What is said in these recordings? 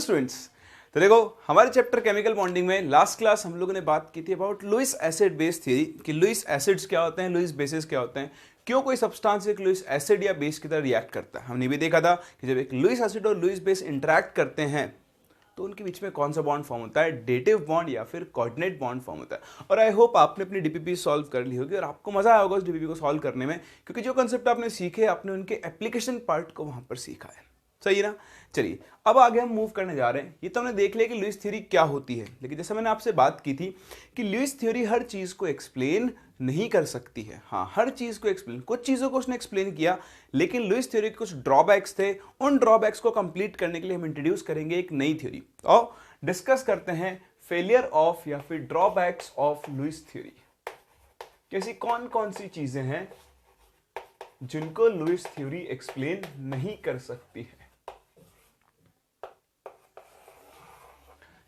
Students, तो देखो हमारे चैप्टर केमिकल बॉन्डिंग में लास्ट क्लास हम लोगों ने बात की थी about Lewis acid base theory कि लुईस एसिड्स क्या होते हैं, लुईस बेसिस क्या होते हैं, क्यों कोई सब्सटेंस एक लुईस एसिड या बेस की तरह रिएक्ट करता है। हमने भी देखा था कि जब एक लुईस एसिड और लुईस बेस इंटरैक्ट करते हैं तो उनके बीच में कौन सा बॉन्ड फॉर्म होता है, डेटिव बॉन्ड या फिर कोऑर्डिनेट बॉन्ड फॉर्म होता है। और आई होप आपने अपनी डीपीपी सॉल्व कर ली होगी और आपको मजा आया होगा उस डीपीपी को सॉल्व करने में, क्योंकि जो कंसेप्ट आपने सीखे आपने उनके एप्लीकेशन पार्ट को वहां पर सीखा है। सही है ना। चलिए अब आगे हम मूव करने जा रहे हैं। ये तो हमने देख लिया कि लुईस थ्योरी क्या होती है, लेकिन जैसे मैंने आपसे बात की थी कि लुईस थ्योरी हर चीज को एक्सप्लेन नहीं कर सकती है। हाँ, हर चीज को एक्सप्लेन, कुछ चीजों को उसने एक्सप्लेन किया, लेकिन लुईस थ्योरी के कुछ ड्रॉबैक्स थे। उन ड्रॉबैक्स को कंप्लीट करने के लिए हम इंट्रोड्यूस करेंगे एक नई थ्योरी और डिस्कस करते हैं फेलियर ऑफ या फिर ड्रॉबैक्स ऑफ लुईस थ्योरी। कैसी कौन कौन सी चीजें हैं जिनको लुईस थ्योरी एक्सप्लेन नहीं कर सकती है।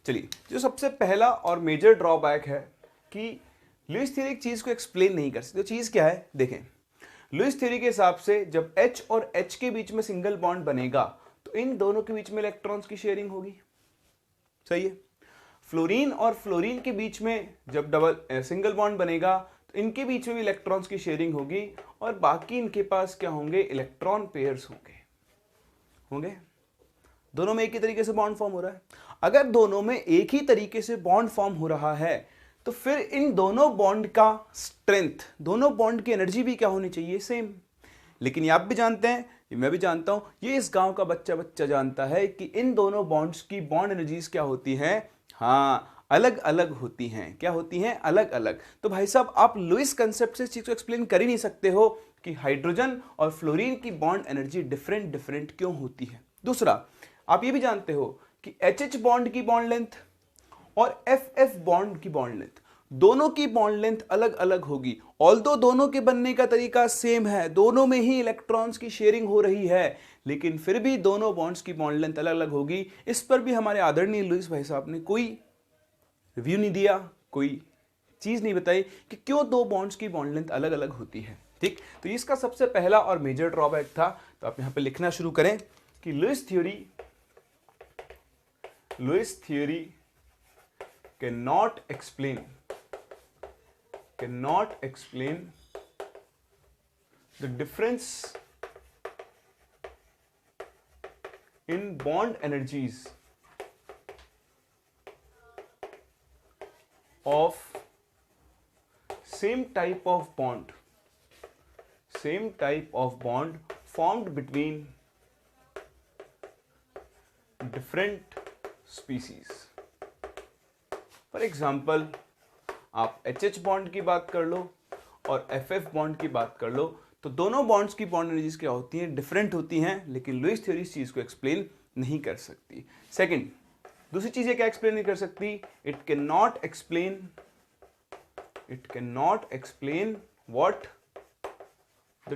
चलिए, जो सबसे पहला और मेजर ड्रॉबैक है कि लुईस थ्योरी एक चीज को एक्सप्लेन नहीं कर सकती। तो चीज क्या है, देखें, लुईस थ्योरी के हिसाब से जब H और H के बीच में सिंगल बॉन्ड बनेगा तो इन दोनों के बीच में इलेक्ट्रॉन्स की शेयरिंग होगी। सही है। फ्लोरीन और फ्लोरीन के बीच में जब डबल सिंगल बॉन्ड बनेगा तो इनके बीच में भी इलेक्ट्रॉन्स की शेयरिंग होगी और बाकी इनके पास क्या होंगे, इलेक्ट्रॉन पेयर्स होंगे। दोनों में एक ही तरीके से बॉन्ड फॉर्म हो रहा है। अगर दोनों में एक ही तरीके से बॉन्ड फॉर्म हो रहा है तो फिर इन दोनों बॉन्ड का स्ट्रेंथ, दोनों बॉन्ड की एनर्जी भी क्या होनी चाहिए, सेम। लेकिन ये आप भी जानते हैं, ये मैं भी जानता हूं, ये इस गांव का बच्चा जानता है कि इन दोनों बॉन्ड्स की बॉन्ड एनर्जीज क्या होती हैं, हाँ, अलग अलग होती हैं। क्या होती हैं, अलग अलग। तो भाई साहब, आप लुईस कंसेप्ट से इस चीज को एक्सप्लेन कर ही नहीं सकते हो कि हाइड्रोजन और फ्लोरीन की बॉन्ड एनर्जी डिफरेंट क्यों होती है। दूसरा, आप ये भी जानते हो कि HH बॉन्ड की बॉन्ड लेंथ और FF बॉन्ड की बॉन्ड लेंथ, दोनों की बॉन्ड लेंथ अलग अलग होगी। ऑल्दो दोनों के बनने का तरीका सेम है, दोनों में ही इलेक्ट्रॉन्स की शेयरिंग हो रही है, लेकिन फिर भी दोनों बॉन्ड्स की बॉन्ड लेंथ अलग अलग होगी। इस पर भी हमारे आदरणीय लुईस भाई साहब ने कोई रिव्यू नहीं दिया, कोई चीज नहीं बताई कि क्यों दो बॉन्ड्स की बॉन्ड लेंथ अलग अलग होती है। ठीक, तो इसका सबसे पहला और मेजर ड्रॉबैक था। तो आप यहां पे लिखना शुरू करें कि Lewis theory cannot explain the difference in bond energies of same type of bond formed between different species। For example, आप HH बॉन्ड की बात कर लो और FF बॉन्ड की बात कर लो, तो दोनों बॉन्ड्स की बॉन्ड एनर्जीज क्या होती हैं, डिफरेंट होती हैं, लेकिन लुईस थ्योरी इस चीज को एक्सप्लेन नहीं कर सकती। सेकंड, दूसरी चीज ये क्या एक्सप्लेन नहीं कर सकती, it can not explain what the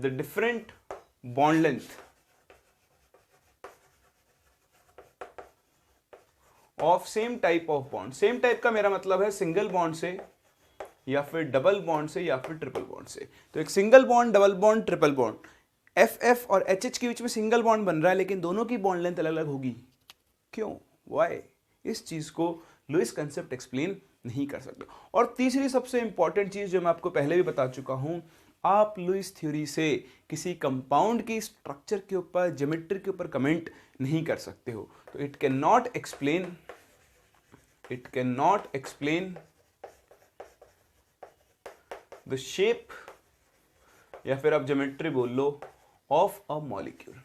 different bond length of same type of bond. Same type का मेरा मतलब है सिंगल बॉन्ड से या फिर डबल बॉन्ड से या फिर ट्रिपल बॉन्ड से। तो एक single bond, double bond, triple bond, FF और HH के बीच में सिंगल बॉन्ड बन रहा है, लेकिन दोनों की बॉन्ड लेंथ अलग अलग होगी। क्यों, व्हाई? इस चीज को लुईस कंसेप्ट एक्सप्लेन नहीं कर सकते। और तीसरी सबसे इंपॉर्टेंट चीज जो मैं आपको पहले भी बता चुका हूं, आप लुईस थ्योरी से किसी कंपाउंड की स्ट्रक्चर के ऊपर, ज्योमेट्री के ऊपर कमेंट नहीं कर सकते हो। तो it can not explain the shape या फिर आप ज्योमेट्री बोल लो ऑफ अ मॉलिक्यूल।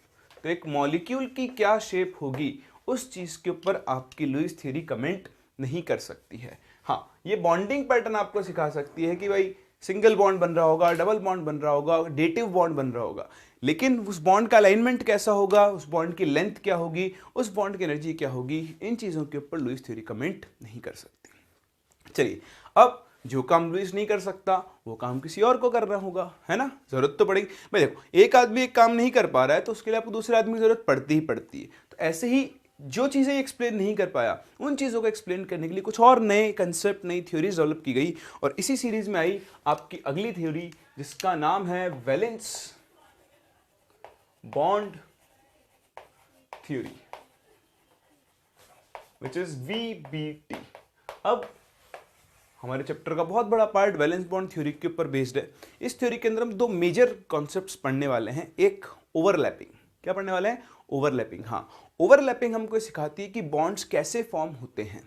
तो एक मॉलिक्यूल की क्या शेप होगी उस चीज के ऊपर आपकी लुईस थ्योरी कमेंट नहीं कर सकती है। हाँ, ये बॉन्डिंग पैटर्न आपको सिखा सकती है कि भाई सिंगल बॉन्ड बन रहा होगा, डबल बॉन्ड बन रहा होगा, डेटिव बॉन्ड बन रहा होगा, लेकिन उस बॉन्ड का अलाइनमेंट कैसा होगा, उस बॉन्ड की लेंथ क्या होगी, उस बॉन्ड की एनर्जी क्या होगी, इन चीजों के ऊपर लुईस थ्योरी कमेंट नहीं कर सकती। चलिए, अब जो काम लुईस नहीं कर सकता वो काम किसी और को करना होगा, है ना। जरूरत तो पड़ेगी भाई। देखो, एक आदमी एक काम नहीं कर पा रहा है तो उसके लिए आपको दूसरे आदमी की जरूरत पड़ती ही पड़ती है। तो ऐसे ही जो चीजें एक्सप्लेन नहीं कर पाया उन चीजों को एक्सप्लेन करने के लिए कुछ और नए कंसेप्ट, नई थ्योरीज डेवलप की गई। और इसी सीरीज में आई आपकी अगली थ्योरी जिसका नाम है valence bond theory which is VBT। अब हमारे चैप्टर का बहुत बड़ा पार्ट वैलेंस बॉन्ड थ्योरी के ऊपर बेस्ड है। इस थ्योरी के अंदर हम दो मेजर कॉन्सेप्ट्स पढ़ने वाले हैं। एक ओवरलैपिंग, क्या पढ़ने वाले हैं? ओवरलैपिंग। हाँ, ओवरलैपिंग हमको सिखाती है कि बॉन्ड्स कैसे फॉर्म होते हैं।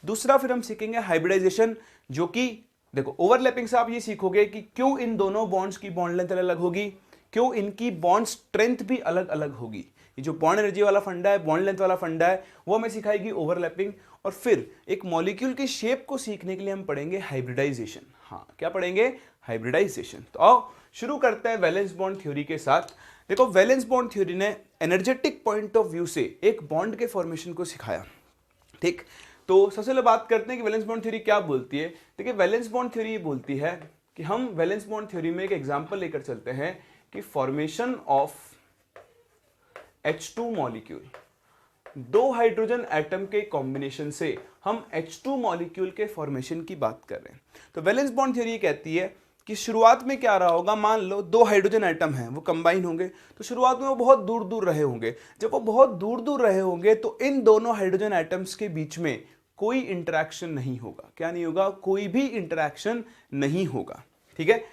दूसरा फिर हम सीखेंगे हाइब्रिडाइजेशन, जो कि देखो ओवरलैपिंग से आप ये सीखोगे कि क्यों इन दोनों बॉन्ड्स की बॉन्ड लेंथ अलग अलग होगी, क्यों इनकी बॉन्ड स्ट्रेंथ भी अलग अलग होगी। ये जो बॉन्ड एनर्जी वाला फंडा है, बॉन्ड लेंथ वाला फंडा है, वो हमें सिखाएगी ओवरलैपिंग। और फिर एक मॉलिक्यूल की शेप को सीखने के लिए हम पढ़ेंगे हाइब्रिडाइजेशन। हाँ, क्या पढ़ेंगे? हाइब्रिडाइजेशन। तो आओ शुरू करते हैं वैलेंस बॉन्ड थ्योरी के साथ। देखो, वैलेंस बॉन्ड थ्योरी ने एनर्जेटिक पॉइंट ऑफ व्यू से एक बॉन्ड के फॉर्मेशन को सिखाया। ठीक, तो सबसे पहले बात करते हैं कि वैलेंस बॉन्ड थ्योरी क्या बोलती है। देखिए, वैलेंस बॉन्ड थ्योरी ये बोलती है कि हम वैलेंस बॉन्ड थ्योरी में एक एग्जांपल लेकर चलते हैं कि फॉर्मेशन ऑफ H2 मॉलिक्यूल, दो हाइड्रोजन एटम के कॉम्बिनेशन से हम H2 मॉलिक्यूल के फॉर्मेशन की बात कर रहे हैं। तो वैलेंस बॉन्ड थ्योरी कहती है कि शुरुआत में क्या रहा होगा, मान लो दो हाइड्रोजन एटम हैं, वो कंबाइन होंगे, तो शुरुआत में वो बहुत दूर दूर रहे होंगे। जब वो बहुत दूर दूर रहे होंगे तो इन दोनों हाइड्रोजन एटम्स के बीच में कोई इंटरेक्शन नहीं होगा। क्या नहीं होगा? कोई भी इंटरेक्शन नहीं होगा। ठीक है,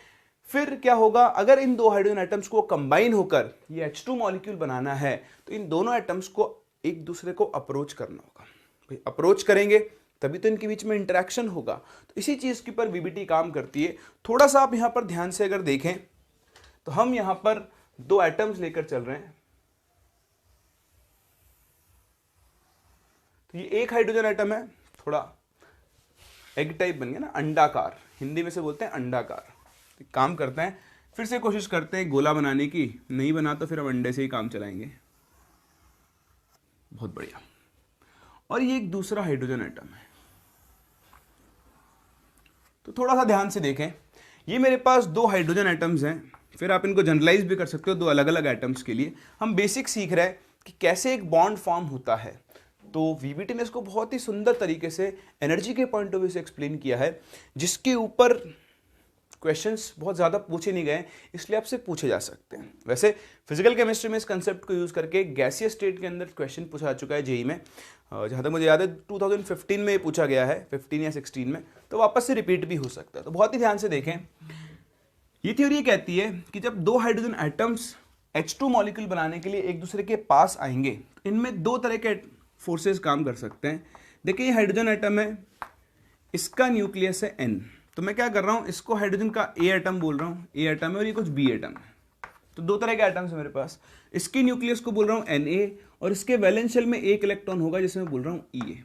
फिर क्या होगा, अगर इन दो हाइड्रोजन एटम्स को कंबाइन होकर ये H2 मॉलिक्यूल बनाना है तो इन दोनों एटम्स को एक दूसरे को अप्रोच करना होगा। भाई अप्रोच करेंगे तभी तो इनके बीच में इंटरेक्शन होगा। तो इसी चीज के ऊपर VBT काम करती है। थोड़ा सा आप यहां पर ध्यान से अगर देखें तो हम यहां पर दो एटम्स लेकर चल रहे हैं। तो ये एक हाइड्रोजन एटम है, थोड़ा एग टाइप बन गया ना, अंडाकार, हिंदी में से बोलते हैं अंडाकार। तो काम करते हैं, फिर से कोशिश करते हैं गोला बनाने की, नहीं बना तो फिर हम अंडे से ही काम चलाएंगे। बहुत बढ़िया। और ये एक दूसरा हाइड्रोजन एटम है। तो थोड़ा सा ध्यान से देखें, ये मेरे पास दो हाइड्रोजन एटम्स हैं, फिर आप इनको जनरलाइज भी कर सकते हो दो अलग अलग एटम्स के लिए। हम बेसिक सीख रहे हैं कि कैसे एक बॉन्ड फॉर्म होता है। तो VBT ने इसको बहुत ही सुंदर तरीके से एनर्जी के पॉइंट ऑफ व्यू से एक्सप्लेन किया है, जिसके ऊपर क्वेश्चंस बहुत ज़्यादा पूछे नहीं गए, इसलिए आपसे पूछे जा सकते हैं। वैसे फिजिकल केमिस्ट्री में इस कंसेप्ट को यूज़ करके गैसियस स्टेट के अंदर क्वेश्चन पूछा जा चुका है जेई में। जहाँ तक मुझे याद है 2015 में ये पूछा गया है, 15 या 16 में, तो वापस से रिपीट भी हो सकता है। तो बहुत ही ध्यान से देखें, ये थ्योरी कहती है कि जब दो हाइड्रोजन एटम्स H2 मॉलिक्यूल बनाने के लिए एक दूसरे के पास आएंगे, तो इनमें दो तरह के फोर्सेस काम कर सकते हैं। देखिए, ये हाइड्रोजन एटम है, इसका न्यूक्लियस है N, तो मैं क्या कर रहा हूं, इसको हाइड्रोजन का A एटम बोल रहा हूं, A एटम है, और ये कुछ B एटम है। तो दो तरह के एटम्स है मेरे पास। इसके न्यूक्लियस को बोल रहा हूं Na, और इसके वैलेंस शेल में एक इलेक्ट्रॉन होगा जिसे मैं बोल रहा हूं Ea।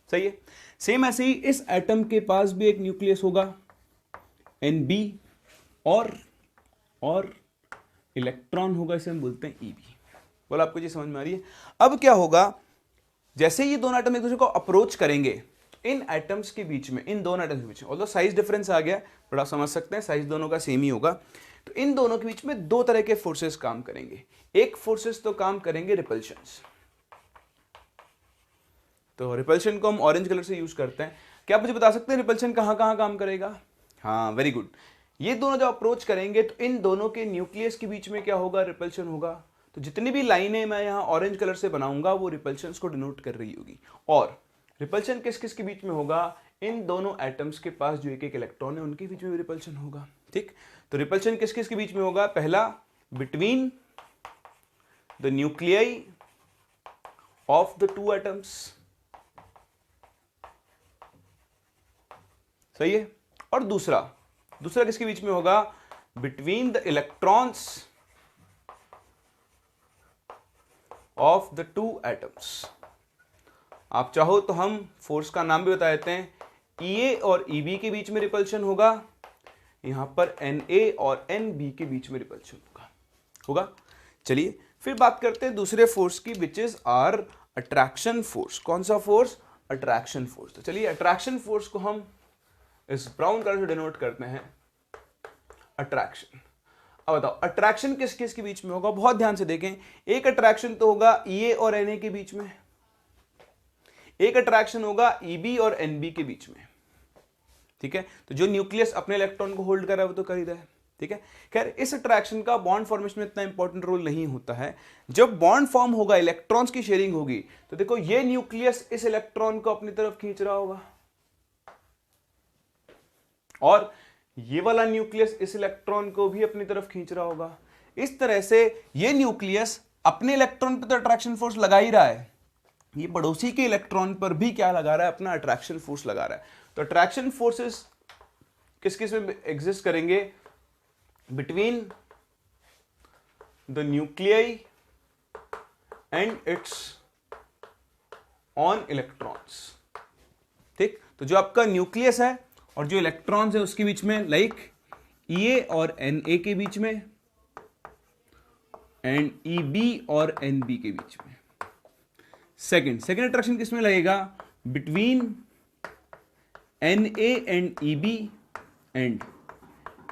सही है। सेम ऐसे ही इस एटम के पास भी एक न्यूक्लियस होगा Nb, और इलेक्ट्रॉन होगा, इसे हम बोलते हैं Eb। बोला, आपको ये समझ में आ रही है? अब क्या होगा, जैसे ये दोनों एटम एक दूसरे को अप्रोच करेंगे, इन एटम्स के बीच में, इन दोनों एटम्स के बीच में, ऑल्दो साइज डिफरेंस आ गया, बड़ा समझ सकते हैं, साइज दोनों का सेम ही होगा। तो इन दोनों के बीच में दो तरह के फोर्सेस काम करेंगे। एक फोर्सेस तो काम करेंगे रिपल्शंस। तो रिपल्शन को हम ऑरेंज कलर से यूज करते हैं। क्या आप मुझे बता सकते हैं रिपल्शन कहां कहां काम करेगा? हाँ, वेरी गुड। ये दोनों जब अप्रोच करेंगे तो इन दोनों के न्यूक्लियस के बीच में क्या होगा? रिपल्शन होगा। तो जितनी भी लाइनें मैं यहाँ ऑरेंज कलर से बनाऊंगा वो रिपल्शन को डिनोट कर रही होगी। और रिपल्शन किस किस के बीच में होगा? इन दोनों एटम्स के पास जो एक एक इलेक्ट्रॉन है उनके बीच में भी रिपल्शन होगा। ठीक, तो रिपल्शन किस किस के बीच में होगा? पहला, between the nuclei of the two atoms. सही है। और दूसरा किसके बीच में होगा? Between the electrons of the two atoms. आप चाहो तो हम फोर्स का नाम भी बता देते हैं। Ea और Eb के बीच में रिपल्शन होगा, यहां पर Na और Nb के बीच में रिपल्शन होगा। चलिए फिर बात करते हैं दूसरे फोर्स की, which is are attraction force. कौन सा फोर्स? Attraction force. तो चलिए अट्रैक्शन फोर्स को हम इस ब्राउन कलर से डिनोट करते हैं, अट्रैक्शन। अब बताओ अट्रैक्शन किस किस के बीच में होगा? बहुत ध्यान से देखें, एक अट्रैक्शन तो होगा Ea और Na के बीच में, एक अट्रैक्शन होगा Eb और Nb के बीच में। ठीक है, तो जो न्यूक्लियस अपने इलेक्ट्रॉन को होल्ड कर रहा है वो तो कर ही रहा है। ठीक है। खैर इस अट्रैक्शन का बॉन्ड फॉर्मेशन में इतना इंपॉर्टेंट रोल नहीं होता है। जब बॉन्ड फॉर्म होगा, इलेक्ट्रॉन्स की शेयरिंग होगी, तो देखो ये न्यूक्लियस इस इलेक्ट्रॉन को अपनी तरफ खींच रहा होगा और ये वाला न्यूक्लियस इस इलेक्ट्रॉन को भी अपनी तरफ खींच रहा होगा। इस तरह से ये न्यूक्लियस अपने इलेक्ट्रॉन पर तो अट्रैक्शन फोर्स लगा ही रहा है, ये पड़ोसी के इलेक्ट्रॉन पर भी क्या लगा रहा है, अपना अट्रैक्शन फोर्स लगा रहा है। तो अट्रैक्शन फोर्सेस किस किस में एग्जिस्ट करेंगे, between the nuclei and it's on electrons. ठीक, तो जो आपका न्यूक्लियस है और जो इलेक्ट्रॉन्स है उसके बीच में, लाइक EA और NA के बीच में एंड EB और NB के बीच में। सेकेंड अट्रैक्शन किस में लगेगा, between NA and EB and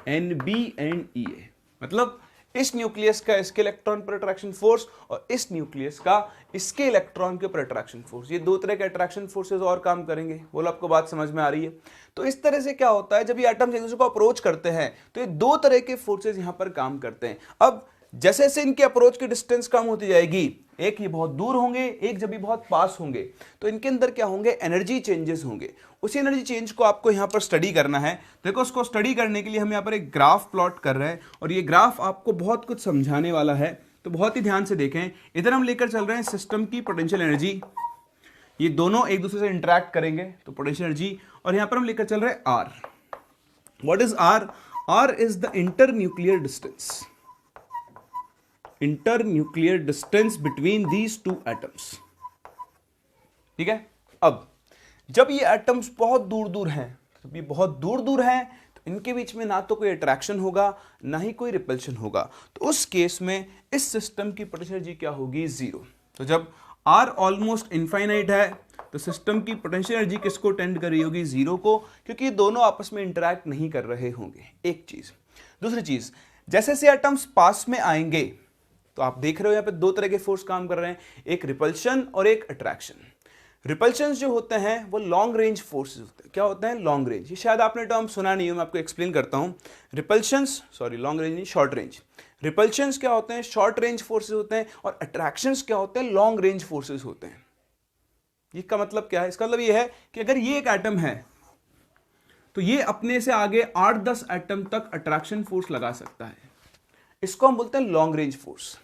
NB and EA। मतलब इस न्यूक्लियस का इसके इलेक्ट्रॉन पर अट्रैक्शन फोर्स और इस न्यूक्लियस का इसके इलेक्ट्रॉन के ऊपर अट्रैक्शन फोर्स, ये दो तरह के अट्रैक्शन फोर्सेस और काम करेंगे। बोलो आपको बात समझ में आ रही है। तो इस तरह से क्या होता है, जब ये एटम्स एक दूसरे को अप्रोच करते हैं तो ये दो तरह के फोर्सेस यहां पर काम करते हैं। अब जैसे जैसे इनके अप्रोच की डिस्टेंस कम होती जाएगी, एक ये बहुत दूर होंगे, एक जब ये बहुत पास होंगे, तो इनके अंदर क्या होंगे, एनर्जी चेंजेस होंगे। उसी एनर्जी चेंज को आपको यहां पर स्टडी करना है। देखो उसको स्टडी करने के लिए हम यहां पर एक ग्राफ प्लॉट कर रहे हैं और ये ग्राफ आपको बहुत कुछ समझाने वाला है, तो बहुत ही ध्यान से देखें। इधर हम लेकर चल रहे हैं सिस्टम की पोटेंशियल एनर्जी, ये दोनों एक दूसरे से इंटरैक्ट करेंगे तो पोटेंशियल एनर्जी, और यहां पर हम लेकर चल रहे हैं R. What is R? R is the internuclear distance, internuclear distance between these two atoms. ठीक है। अब जब ये एटम्स बहुत दूर दूर हैं, जब ये बहुत दूर दूर हैं तो इनके बीच में ना तो कोई अट्रैक्शन होगा ना ही कोई रिपल्शन होगा, तो उस केस में इस सिस्टम की पोटेंशियल एनर्जी क्या होगी, जीरो। तो जब आर ऑलमोस्ट इनफाइनाइट है तो सिस्टम की पोटेंशियल एनर्जी किसको टेंड कर रही होगी, जीरो को, क्योंकि ये दोनों आपस में इंटरैक्ट नहीं कर रहे होंगे। एक चीज। दूसरी चीज, जैसे जैसे एटम्स पास में आएंगे तो आप देख रहे हो यहां पे दो तरह के फोर्स काम कर रहे हैं, एक रिपल्शन और एक अट्रैक्शन। रिपल्शन जो होते हैं वो लॉन्ग रेंज फोर्सेस होते हैं। क्या होते हैं, लॉन्ग रेंज। ये शायद आपने टर्म सुना नहीं हो, मैं आपको एक्सप्लेन करता हूं। रिपल्शंस, सॉरी लॉन्ग रेंज नहीं, शॉर्ट रेंज। रिपल्शंस क्या होते हैं, शॉर्ट रेंज फोर्सेस होते हैं, और अट्रैक्शंस क्या होते हैं, लॉन्ग रेंज फोर्सेस होते हैं। इसका मतलब क्या है, इसका मतलब ये है कि अगर ये एक एटम है तो ये अपने से आगे 8-10 एटम तक अट्रैक्शन फोर्स लगा सकता है, इसको हम बोलते हैं लॉन्ग रेंज फोर्स।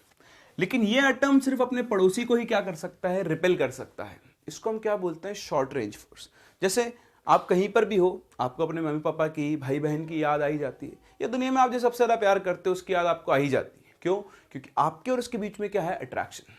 लेकिन ये एटम सिर्फ अपने पड़ोसी को ही क्या कर सकता है, रिपेल कर सकता है, इसको हम क्या बोलते हैं, शॉर्ट रेंज फोर्स। जैसे आप कहीं पर भी हो, आपको अपने मम्मी पापा की, भाई बहन की याद आ ही जाती है, या दुनिया में आप जो सबसे ज्यादा प्यार करते हो उसकी याद आपको आ ही जाती है। क्यों? क्योंकि आपके और उसके बीच में क्या है, अट्रैक्शन।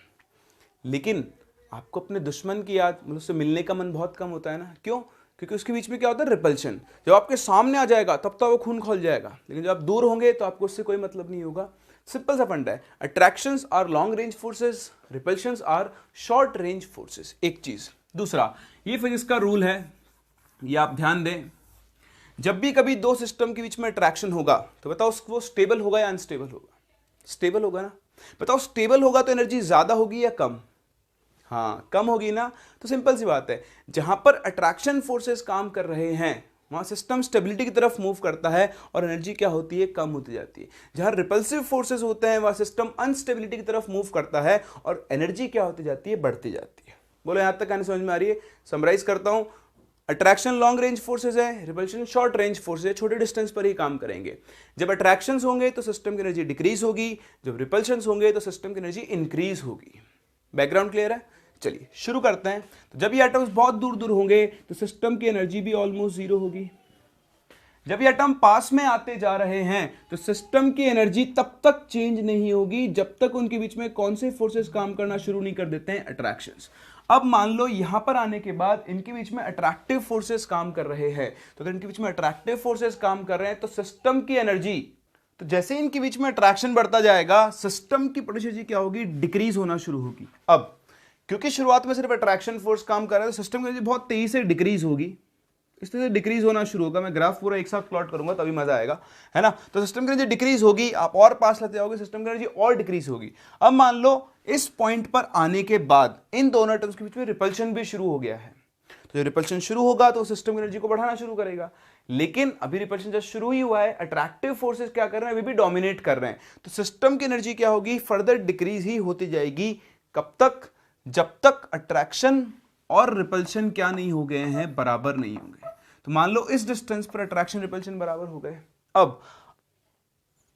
लेकिन आपको अपने दुश्मन की याद, मतलब उससे मिलने का मन बहुत कम होता है ना। क्यों? क्योंकि उसके बीच में क्या होता है, रिपल्शन। जब आपके सामने आ जाएगा तब तो वो खून खोल जाएगा, लेकिन जब आप दूर होंगे तो आपको उससे कोई मतलब नहीं होगा। सिंपल सा फंडा है, attractions are long range forces, repulsions are short range forces. एक चीज। दूसरा, ये फिजिक्स का रूल है, ये आप ध्यान दें, जब भी कभी दो सिस्टम के बीच में अट्रैक्शन होगा तो बताओ वो स्टेबल होगा या अनस्टेबल होगा, स्टेबल होगा ना। बताओ स्टेबल होगा तो एनर्जी ज्यादा होगी या कम, हाँ कम होगी ना। तो सिंपल सी बात है, जहां पर अट्रैक्शन फोर्सेस काम कर रहे हैं वहां सिस्टम स्टेबिलिटी की तरफ मूव करता है और एनर्जी क्या होती है, कम होती जाती है। जहां रिपल्सिव फोर्सेस होते हैं वहां सिस्टम अनस्टेबिलिटी की तरफ मूव करता है और एनर्जी क्या होती जाती है, बढ़ती जाती है। बोलो यहां तक कहानी समझ में आ रही है? समराइज करता हूं, अट्रैक्शन लॉन्ग रेंज फोर्सेज है, रिपल्शन शॉर्ट रेंज फोर्सेज है, छोटे डिस्टेंस पर ही काम करेंगे। जब अट्रैक्शंस होंगे तो सिस्टम की एनर्जी डिक्रीज होगी, जब रिपल्शंस होंगे तो सिस्टम की एनर्जी इंक्रीज होगी। बैकग्राउंड क्लियर है? चलिए शुरू करते हैं। तो जब ये एटम्स बहुत दूर दूर होंगे तो सिस्टम की एनर्जी भी ऑलमोस्ट जीरो होगी। जब ये एटम पास में आते जा रहे हैं तो सिस्टम की एनर्जी तब तक चेंज नहीं होगी जब तक उनके बीच में कौन से फोर्सेस काम करना शुरू नहीं कर देते हैं, अट्रैक्शंस। अब मान लो यहां पर आने के बाद इनके बीच में अट्रैक्टिव फोर्सेस काम कर रहे हैं, तो अगर इनके बीच में अट्रैक्टिव फोर्सेस काम कर रहे हैं तो सिस्टम की एनर्जी, तो जैसे इनके बीच में अट्रैक्शन बढ़ता जाएगा सिस्टम की पोटेंशियल एनर्जी क्या होगी, डिक्रीज होना शुरू होगी। अब क्योंकि शुरुआत में सिर्फ अट्रैक्शन फोर्स काम कर रहा है तो सिस्टम की एनर्जी बहुत तेजी से डिक्रीज होगी, इस तरह से डिक्रीज होना शुरू होगा। मैं ग्राफ पूरा एक साथ प्लॉट करूंगा तभी मजा आएगा, है ना। तो सिस्टम की एनर्जी डिक्रीज होगी, आप और पास लेते जाओगे सिस्टम की एनर्जी और डिक्रीज होगी। अब मान लो इस पॉइंट पर आने के बाद इन दोनों एटम्स के बीच में रिपल्शन भी शुरू हो गया है। तो तो रिपल्शन शुरू होगा तो सिस्टम की एनर्जी को बढ़ाना शुरू करेगा। लेकिन अभी रिपल्शन जब शुरू ही हुआ है, अट्रैक्टिव फोर्सेस क्या कर रहे हैं, अभी भी डोमिनेट कर रहे हैं, तो सिस्टम की एनर्जी क्या होगी, फर्दर डिक्रीज ही होती जाएगी। कब तक, जब तक अट्रैक्शन और रिपल्शन क्या नहीं हो गए हैं, बराबर नहीं होंगे। तो मान लो इस डिस्टेंस पर अट्रैक्शन रिपल्शन बराबर हो गए। अब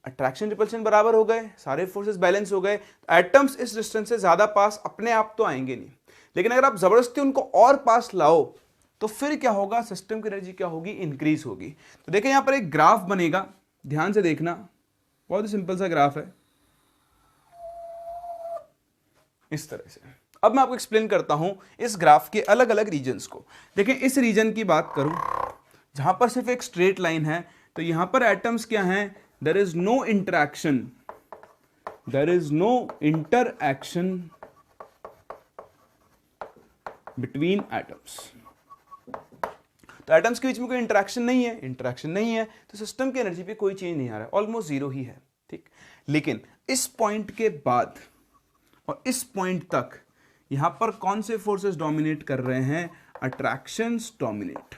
अट्रैक्शन रिपल्शन बराबर हो गए, सारे फोर्सेस बैलेंस हो गए, एटम्स इस डिस्टेंस से ज्यादा पास अपने आप तो आएंगे नहीं, लेकिन अगर आप जबरदस्ती उनको और पास लाओ तो फिर क्या होगा, सिस्टम की एनर्जी क्या होगी, इंक्रीज होगी। तो देखिए यहां पर एक ग्राफ बनेगा, ध्यान से देखना, बहुत ही सिंपल सा ग्राफ है इस तरह से। अब मैं आपको एक्सप्लेन करता हूं इस ग्राफ के अलग अलग रीजन्स को। देखिए इस रीजन की बात करूं जहां पर सिर्फ एक स्ट्रेट लाइन है, तो यहां पर एटम्स क्या हैं, there is no interaction, there is no interaction between atoms. तो एटम्स के बीच में कोई इंटरैक्शन नहीं है, इंटरैक्शन नहीं है तो सिस्टम की एनर्जी पे कोई चेंज नहीं आ रहा है, ऑलमोस्ट जीरो ही है, ठीक। लेकिन इस पॉइंट के बाद और इस पॉइंट तक यहां पर कौन से फोर्सेस डोमिनेट कर रहे हैं, अट्रैक्शंस डोमिनेट।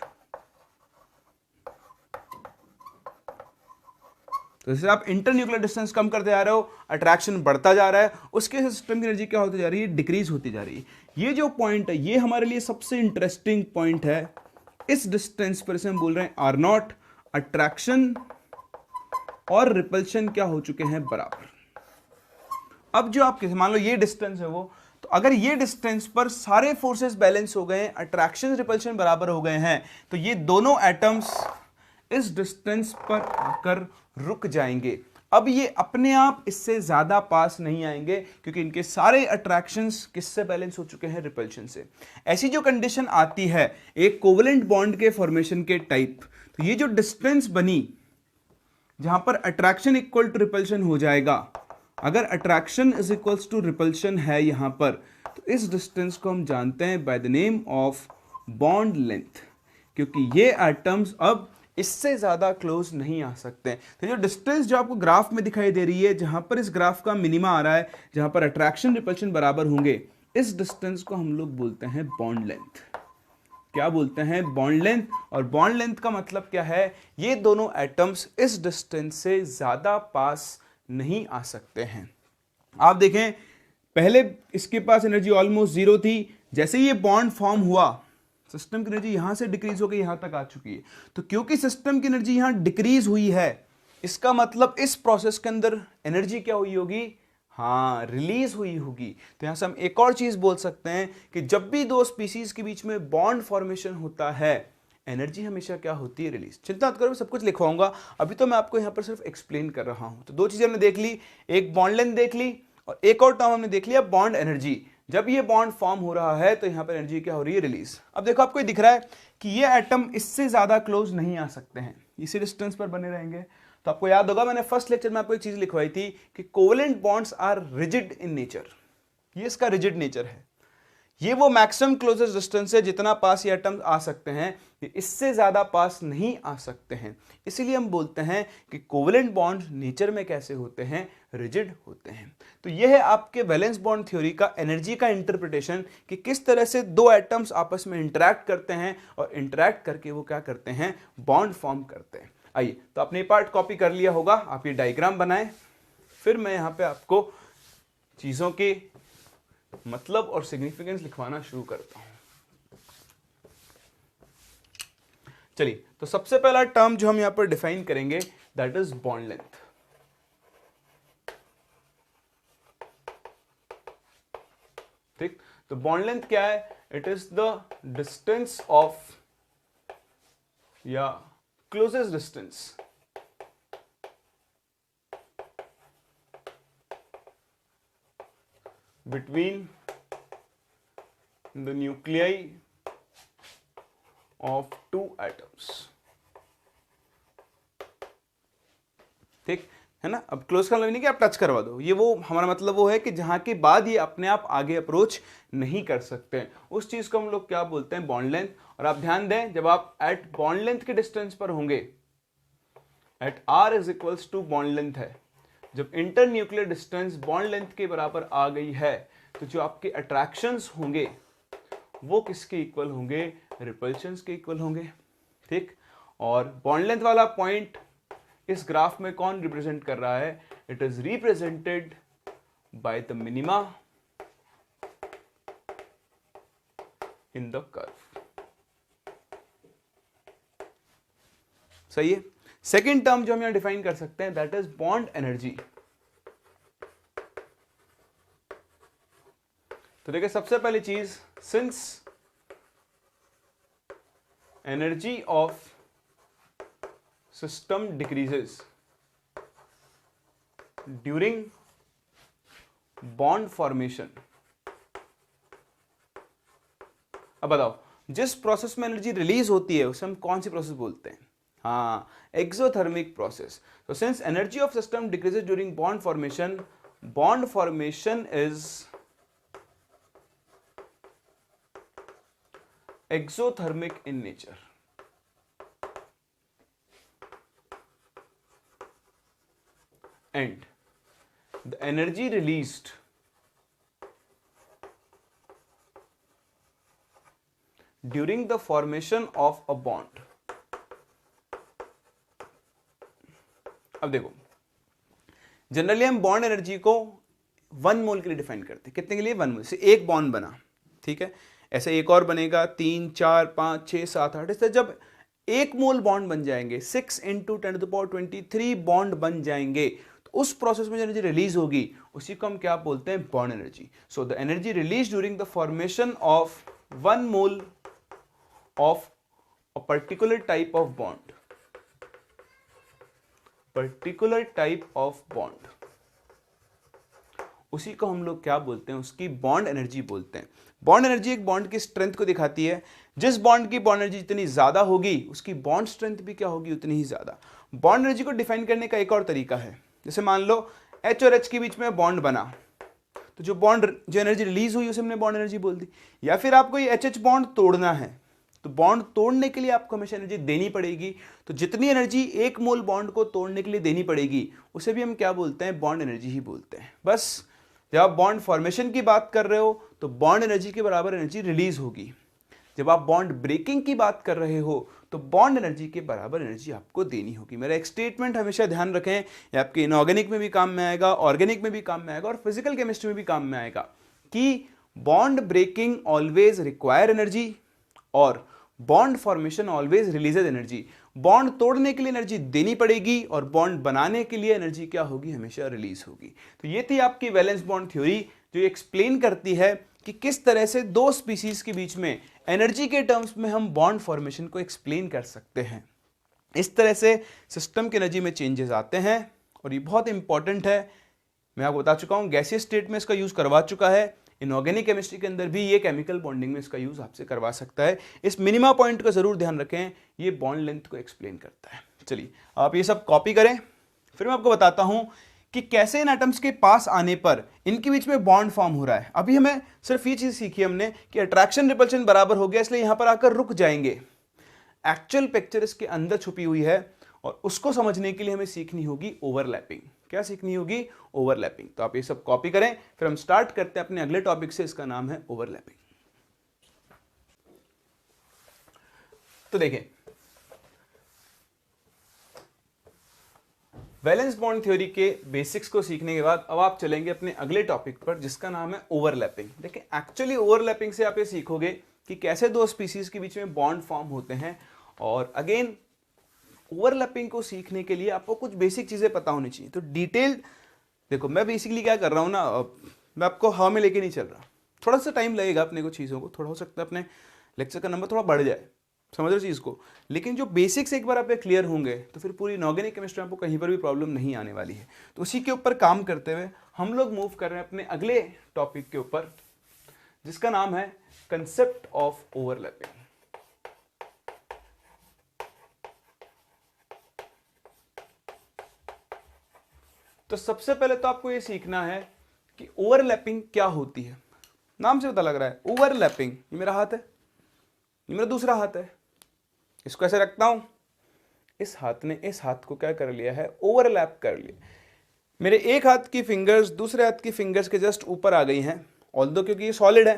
तो जैसे आप इंटरन्यूक्लियर डिस्टेंस कम करते जा रहे हो, अट्रैक्शन बढ़ता जा रहा है, उसके सिस्टम की एनर्जी क्या होती जा रही है, डिक्रीज होती जा रही है। ये जो पॉइंट है ये हमारे लिए सबसे इंटरेस्टिंग पॉइंट है। इस डिस्टेंस पर से हम बोल रहे हैं आर नॉट, अट्रैक्शन और रिपल्शन क्या हो चुके हैं, बराबर। अब जो आप मान लो ये डिस्टेंस है वो, तो अगर ये डिस्टेंस पर सारे फोर्सेस बैलेंस हो गए, अट्रैक्शन रिपल्शन बराबर हो गए हैं, तो ये दोनों एटम्स इस डिस्टेंस पर आकर रुक जाएंगे। अब ये अपने आप इससे ज्यादा पास नहीं आएंगे क्योंकि इनके सारे अट्रैक्शंस किससे बैलेंस हो चुके हैं, रिपल्शन से। ऐसी जो कंडीशन आती है एक कोवेलेंट बॉन्ड के फॉर्मेशन के टाइप, तो ये जो डिस्टेंस बनी जहां पर अट्रैक्शन इक्वल टू रिपल्शन हो जाएगा, अगर attraction is equals to repulsion है यहां पर, तो इस डिस्टेंस को हम जानते हैं by the name of bond length, क्योंकि ये एटम्स अब इससे ज्यादा क्लोज नहीं आ सकते। तो जो डिस्टेंस जो आपको ग्राफ में दिखाई दे रही है, जहां पर इस ग्राफ का मिनिमा आ रहा है, जहां पर अट्रैक्शन रिपल्शन बराबर होंगे, इस डिस्टेंस को हम लोग बोलते हैं बॉन्ड लेंथ। क्या बोलते हैं, बॉन्ड लेंथ। और बॉन्ड लेंथ का मतलब क्या है, ये दोनों एटम्स इस डिस्टेंस से ज्यादा पास नहीं आ सकते हैं। आप देखें पहले इसके पास एनर्जी ऑलमोस्ट जीरो थी, जैसे ये बॉन्ड फॉर्म हुआ सिस्टम की एनर्जी यहां से डिक्रीज होकर यहां तक आ चुकी है। तो क्योंकि सिस्टम की एनर्जी यहां डिक्रीज हुई है, इसका मतलब इस प्रोसेस के अंदर एनर्जी क्या हुई होगी, हाँ, रिलीज हुई होगी। तो यहां से हम एक और चीज बोल सकते हैं कि जब भी दो स्पीसीज के बीच में बॉन्ड फॉर्मेशन होता है, एनर्जी हमेशा क्या होती है, रिलीज। चिंता मत करो, सब कुछ लिखवाऊंगा, अभी तो मैं आपको यहां पर सिर्फ एक्सप्लेन कर रहा हूं। तो दो चीजें हमने देख ली, एक बॉन्ड लेंथ देख ली और एक और टर्म हमने देख लिया, बॉन्ड एनर्जी। जब ये बॉन्ड फॉर्म हो रहा है तो यहां पर एनर्जी क्या हो रही है, रिलीज। अब देखो आपको दिख रहा है कि ये एटम इससे ज्यादा क्लोज नहीं आ सकते हैं, इसी डिस्टेंस पर बने रहेंगे। तो आपको याद होगा मैंने फर्स्ट लेक्चर में आपको एक चीज लिखवाई थी कि covalent bonds are rigid in nature, ये इसका रिजिड नेचर है। ये वो मैक्सिमम क्लोजेस्ट डिस्टेंस है जितना पास ये एटम्स आ सकते हैं, इससे ज्यादा पास नहीं आ सकते हैं। इसीलिए हम बोलते हैं कि कोवेलेंट बॉन्ड नेचर में कैसे होते हैं, रिजिड होते हैं। तो यह है आपके वैलेंस बॉन्ड थ्योरी का एनर्जी का इंटरप्रिटेशन कि किस तरह से दो एटम्स आपस में इंटरैक्ट करते हैं और इंटरैक्ट करके वो क्या करते हैं, बॉन्ड फॉर्म करते हैं। आइए, तो आपने ये पार्ट कॉपी कर लिया होगा, आप ये डायग्राम बनाएं, फिर मैं यहां पे आपको चीजों के मतलब और सिग्निफिकेंस लिखवाना शुरू करता हूं। चलिए, तो सबसे पहला टर्म जो हम यहां पर डिफाइन करेंगे दैट इज बॉन्ड लेंथ। ठीक, तो बॉन्ड लेंथ क्या है, it is the distance of या closest distance between the nuclei of two atoms। ठीक है ना। अब क्लोज का मतलब नहीं कि आप टच करवा दो, ये वो हमारा मतलब वो है कि जहां के बाद ये अपने आप आगे अप्रोच नहीं कर सकते, उस चीज को हम लोग क्या बोलते हैं, बॉन्ड लेंथ। और आप ध्यान दें, जब आप एट बॉन्ड लेंथ के डिस्टेंस पर होंगे, at R is equals to bond length है, जब internuclear distance bond length के बराबर आ गई है, तो जो आपके अट्रैक्शंस होंगे वो किसके इक्वल होंगे, रिपल्शंस के इक्वल होंगे, ठीक। और बॉन्ड लेंथ वाला पॉइंट इस ग्राफ में कौन रिप्रेजेंट कर रहा है? It is represented by the minima in the curve. सही है। सेकेंड टर्म जो हम यहां डिफाइन कर सकते हैं दैट इज बॉन्ड एनर्जी। तो देखिए सबसे पहली चीज, since energy of system decreases during bond formation. अब बताओ, जिस प्रोसेस में एनर्जी रिलीज होती है उसे हम कौन सी प्रोसेस बोलते हैं? हाँ, एक्सोथर्मिक प्रोसेस। तो since energy of system decreases during bond formation is exothermic in nature. And the energy released during the formation of a bond. अब देखो, जनरली हम बॉन्ड एनर्जी को 1 मोल के लिए डिफाइन करते हैं। कितने के लिए? 1 मोल से एक बॉन्ड बना, ठीक है। ऐसे एक और बनेगा, 3, 4, 5, 6, 7, 8। इससे जब 1 मोल बॉन्ड बन जाएंगे, 6 × 10⁻23 बॉन्ड बन जाएंगे, तो उस प्रोसेस में जो एनर्जी रिलीज होगी उसी को हम क्या बोलते हैं? Bond energy. So the energy release during the formation of 1 mole of a particular type of bond, उसी को हम लोग क्या बोलते हैं? उसकी बॉन्ड एनर्जी बोलते हैं। बॉन्ड एनर्जी एक बॉन्ड की स्ट्रेंथ को दिखाती है। जिस बॉन्ड की बॉन्ड एनर्जी जितनी ज्यादा होगी उसकी बॉन्ड स्ट्रेंथ भी क्या होगी? उतनी ही ज्यादा। बॉन्ड एनर्जी को डिफाइन करने का एक और तरीका है। जैसे मान लो H और H के बीच में बॉन्ड बना, तो जो एनर्जी रिलीज हुई उसे हमने बॉन्ड एनर्जी बोल दी। या फिर आपको ये HH बॉन्ड तोड़ना है, तो बॉन्ड तोड़ने के लिए आपको हमेशा एनर्जी देनी पड़ेगी। तो जितनी एनर्जी 1 मोल बॉन्ड को तोड़ने के लिए देनी पड़ेगी उसे भी हम क्या बोलते हैं? बॉन्ड एनर्जी ही बोलते हैं। बस जब आप बॉन्ड फॉर्मेशन की बात कर रहे हो तो बॉन्ड एनर्जी के बराबर एनर्जी रिलीज होगी। जब आप बॉन्ड ब्रेकिंग की बात कर रहे हो तो बॉन्ड एनर्जी के बराबर एनर्जी आपको देनी होगी। मेरा एक स्टेटमेंट हमेशा ध्यान रखें, ये आपके इनऑर्गेनिक में भी काम में आएगा, ऑर्गेनिक में भी काम में आएगा और फिजिकल केमिस्ट्री में भी काम में आएगा, कि bond breaking always require energy और bond formation always releases energy. Bond तोड़ने के लिए एनर्जी देनी पड़ेगी और बॉन्ड बनाने के लिए एनर्जी क्या होगी? हमेशा रिलीज होगी। तो ये थी आपकी वैलेंस बॉन्ड थ्योरी, जो एक्सप्लेन करती है कि किस तरह से दो स्पीसीज के बीच में एनर्जी के टर्म्स में हम बॉन्ड फॉर्मेशन को एक्सप्लेन कर सकते हैं। इस तरह से सिस्टम की एनर्जी में चेंजेस आते हैं और ये बहुत इंपॉर्टेंट है। मैं आपको बता चुका हूं, गैसियस स्टेट में इसका यूज करवा चुका है, इनऑर्गेनिक केमिस्ट्री के अंदर भी ये केमिकल बॉन्डिंग में इसका यूज आपसे करवा सकता है। इस मिनिमा पॉइंट का जरूर ध्यान रखें, ये बॉन्ड लेंथ को एक्सप्लेन करता है। चलिए आप ये सब कॉपी करें, फिर मैं आपको बताता हूं कि कैसे इन एटम्स के पास आने पर इनके बीच में बॉन्ड फॉर्म हो रहा है। अभी हमें सिर्फ ये चीज सीखी हमने कि अट्रैक्शन रिपल्शन बराबर हो गया, इसलिए यहां पर आकर रुक जाएंगे। एक्चुअल पिक्चर इसके अंदर छुपी हुई है और उसको समझने के लिए हमें सीखनी होगी ओवरलैपिंग। क्या सीखनी होगी? ओवरलैपिंग। तो आप ये सब कॉपी करें, फिर हम स्टार्ट करते हैं अपने अगले टॉपिक से, इसका नाम है ओवरलैपिंग। तो देखें, वैलेंस बॉन्ड थ्योरी के बेसिक्स को सीखने के बाद अब आप चलेंगे अपने अगले टॉपिक पर, जिसका नाम है ओवरलैपिंग। देखिए, एक्चुअली ओवरलैपिंग से आप ये सीखोगे कि कैसे दो स्पीसीज के बीच में बॉन्ड फॉर्म होते हैं। और अगेन, ओवरलैपिंग को सीखने के लिए आपको कुछ बेसिक चीजें पता होनी चाहिए। तो डिटेल्ड देखो, मैं बेसिकली क्या कर रहा हूं ना, मैं आपको हवा में लेके नहीं चल रहा। थोड़ा सा टाइम लगेगा अपने को चीज़ों को, थोड़ा हो सकता है अपने लेक्चर का नंबर थोड़ा बढ़ जाए, समझ रहे हो चीज़ को। लेकिन जो बेसिक्स एक बार आप क्लियर होंगे तो फिर पूरी इनऑर्गेनिक केमिस्ट्री में आपको कहीं पर भी प्रॉब्लम नहीं आने वाली है। तो उसी के ऊपर काम करते हुए हम लोग मूव कर रहे हैं अपने अगले टॉपिक के ऊपर, जिसका नाम है कंसेप्ट ऑफ ओवरलैपिंग। तो सबसे पहले तो आपको यह सीखना है कि ओवरलैपिंग क्या होती है। नाम से पता लग रहा है ओवरलैपिंग। ये मेरा हाथ है, ये मेरा दूसरा हाथ है, इसको ऐसे रखता हूं, इस हाथ ने इस हाथ को क्या कर लिया है? ओवरलैप कर लिया। मेरे एक हाथ की फिंगर्स दूसरे हाथ की फिंगर्स के जस्ट ऊपर आ गई हैं, ऑल्दो क्योंकि ये सॉलिड है,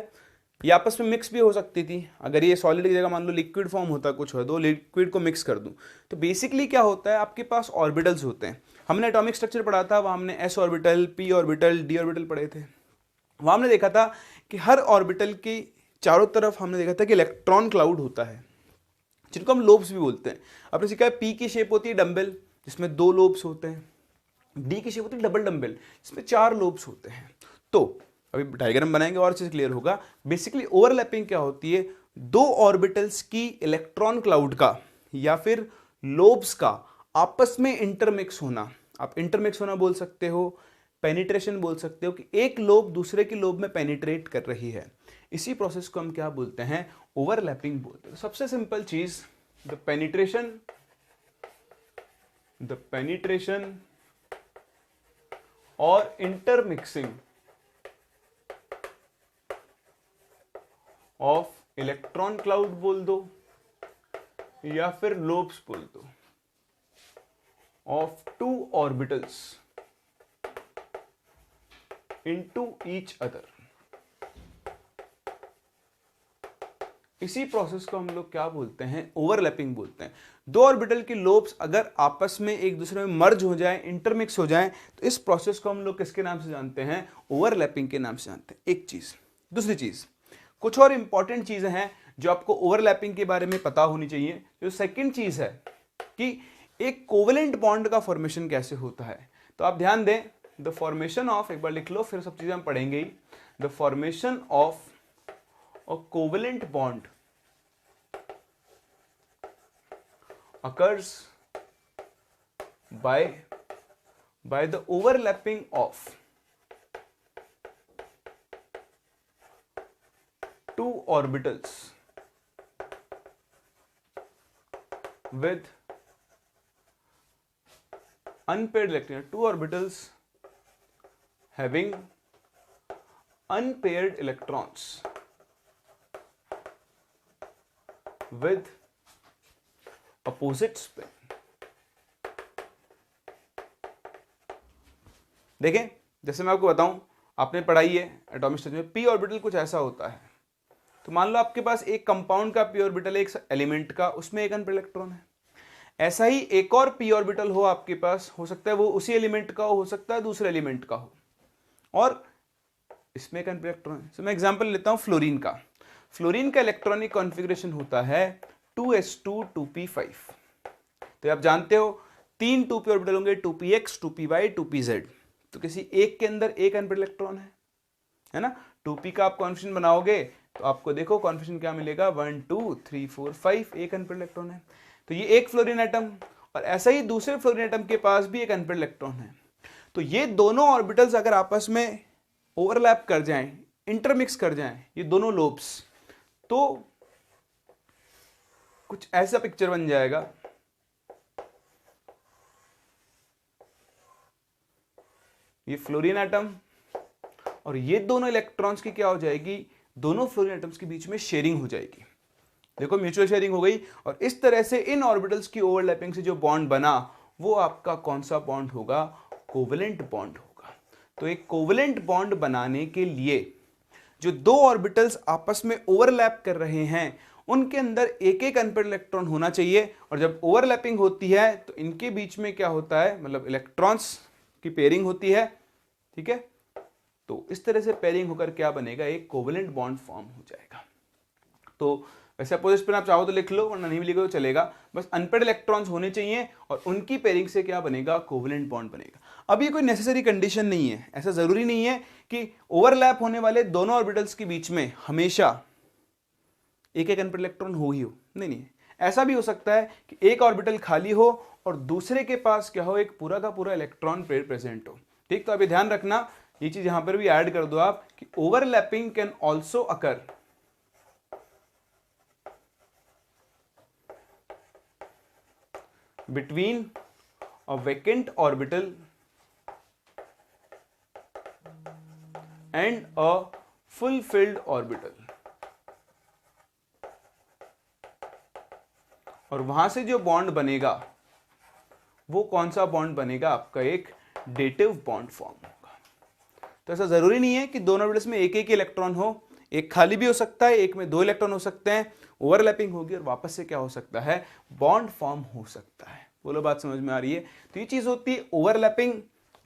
ये आपस में मिक्स भी हो सकती थी। अगर ये सॉलिड की जगह मान लो लिक्विड फॉर्म होता कुछ हो, दो लिक्विड को मिक्स कर दूं, तो बेसिकली क्या होता है, आपके पास ऑर्बिटल्स होते हैं। हमने एटॉमिक स्ट्रक्चर पढ़ा था, वहाँ हमने S orbital, P orbital, D orbital पढ़े थे। वहाँ हमने देखा था कि हर ऑर्बिटल की चारों तरफ हमने देखा था कि इलेक्ट्रॉन क्लाउड होता है, जिनको हम लोब्स भी बोलते हैं। आपने सीखा है पी की शेप होती है डंबल, जिसमें 2 लोब्स होते हैं। डी की शेप होती है डबल डंबल, जिसमें 4 लोब्स होते हैं। तो अभी डायग्राम बनाएंगे और चीज क्लियर होगा। बेसिकली ओवरलैपिंग क्या होती है, 2 ऑर्बिटल्स की इलेक्ट्रॉन क्लाउड का या फिर लोब्स का आपस में इंटरमिक्स होना। आप इंटरमिक्स होना बोल सकते हो, पेनिट्रेशन बोल सकते हो, कि एक लोब दूसरे की लोब में पेनिट्रेट कर रही है। इसी प्रोसेस को हम क्या बोलते हैं, ओवरलैपिंग बोलते हैं। सबसे सिंपल चीज, द पेनिट्रेशन और इंटरमिक्सिंग ऑफ इलेक्ट्रॉन क्लाउड बोल दो या फिर लोब्स बोल दो, of 2 orbitals into each other. इसी प्रोसेस को हम लोग क्या बोलते हैं, ओवरलैपिंग बोलते हैं। 2 ऑर्बिटल के लोब्स अगर आपस में एक दूसरे में मर्ज हो जाए, इंटरमिक्स हो जाए, तो इस प्रोसेस को हम लोग किसके नाम से जानते हैं, ओवरलैपिंग के नाम से जानते हैं। एक चीज। दूसरी चीज, कुछ और इंपॉर्टेंट चीजें हैं जो आपको ओवरलैपिंग के बारे में पता होनी चाहिए। जो सेकंड चीज है कि एक कोवेलेंट बॉन्ड का फॉर्मेशन कैसे होता है। तो आप ध्यान दें, द फॉर्मेशन ऑफ, एक बार लिख लो, फिर सब चीजें हम पढ़ेंगे ही। The formation of a covalent bond occurs by the overlapping of 2 orbitals with unpaired electrons, 2 orbitals having unpaired electrons with opposite spin. देखें, जैसे मैं आपको बताऊं, आपने पढ़ाई है एटॉमिक स्ट्रक्चर में, पी ऑर्बिटल कुछ ऐसा होता है। तो मान लो आपके पास एक कंपाउंड का पी ऑर्बिटल है, एक एलिमेंट का, उसमें एक अनपेयर्ड इलेक्ट्रॉन है। ऐसा ही एक और पी ऑर्बिटल हो आपके पास, हो सकता है वो उसी एलिमेंट का हो सकता है दूसरे एलिमेंट का हो, और इसमें एक अनपेयर्ड इलेक्ट्रॉन है। तो मैं एग्जांपल लेता हूं फ्लोरीन का। फ्लोरीन का इलेक्ट्रॉनिक कॉन्फ़िगरेशन होता है 2s2 2p5। तो आप जानते हो 3 2p ऑर्बिटल होंगे, 2px 2py 2pz। तो किसी एक के अंदर एक अनपेयर्ड इलेक्ट्रॉन है ना। 2p का आप कॉन्फ़िगरेशन बनाओगे तो आपको देखो कॉन्फ़िगरेशन क्या मिलेगा, 1 2 3 4 5, एक अनपेयर्ड इलेक्ट्रॉन है। तो ये एक फ्लोरीन एटम, और ऐसा ही दूसरे फ्लोरीन एटम के पास भी एक अनपेयर्ड इलेक्ट्रॉन है। तो ये दोनों ऑर्बिटल्स अगर आपस में ओवरलैप कर जाएं, इंटरमिक्स कर जाएं, ये दोनों लोब्स, तो कुछ ऐसा पिक्चर बन जाएगा। ये फ्लोरीन एटम और ये दोनों इलेक्ट्रॉन्स की क्या हो जाएगी, दोनों फ्लोरीन एटम्स के बीच में शेयरिंग हो जाएगी। देखो म्यूचुअल शेयरिंग हो गई, और इस तरह से इन ऑर्बिटल्स की ओवरलैपिंग से जो बॉन्ड बना वो आपका कौन सा बॉन्ड होगा, कोवेलेंट बॉन्ड होगा। तो एक कोवेलेंट बॉन्ड बनाने के लिए जो 2 ऑर्बिटल्स आपस में ओवरलैप कर रहे हैं उनके अंदर एक एक अनपेयर्ड इलेक्ट्रॉन होना चाहिए। और जब ओवरलैपिंग होती है तो इनके बीच में क्या होता है, मतलब इलेक्ट्रॉन्स की पेयरिंग होती है, ठीक है। तो इस तरह से पेयरिंग होकर क्या बनेगा, एक कोवेलेंट बॉन्ड फॉर्म हो जाएगा। तो वैसे अपोजिट स्पिन आप चाहो तो लिख लो, वरना नहीं भी लिखो तो चलेगा। बस अनपेयर्ड इलेक्ट्रॉन्स होने चाहिए और उनकी पेयरिंग से क्या बनेगा, कोवेलेंट बॉन्ड बनेगा। अब ये कोई नेसेसरी कंडीशन नहीं है, ऐसा जरूरी नहीं है कि ओवरलैप होने वाले दोनों ऑर्बिटल्स के बीच में हमेशा एक एक अनपेयर्ड इलेक्ट्रॉन हो ही हो, नहीं। ऐसा भी हो सकता है कि एक ऑर्बिटल खाली हो और दूसरे के पास क्या हो, एक पूरा का पूरा इलेक्ट्रॉन पेयर प्रेजेंट हो। ठीक, तो अभी ध्यान रखना, ये चीज यहां पर भी ऐड कर दो आप कि overlapping can also occur between a vacant orbital and a fulfilled orbital। और वहां से जो बॉन्ड बनेगा वो कौन सा बॉन्ड बनेगा, आपका एक डेटिव बॉन्ड फॉर्म होगा। तो ऐसा जरूरी नहीं है कि दोनों ऑर्बिटल्स में एक एक इलेक्ट्रॉन हो, एक खाली भी हो सकता है, एक में 2 इलेक्ट्रॉन हो सकते हैं, ओवरलैपिंग होगी और वापस से क्या हो सकता है, बॉन्ड फॉर्म हो सकता है। बोलो बात समझ में आ रही है? तो ये चीज होती है ओवरलैपिंग,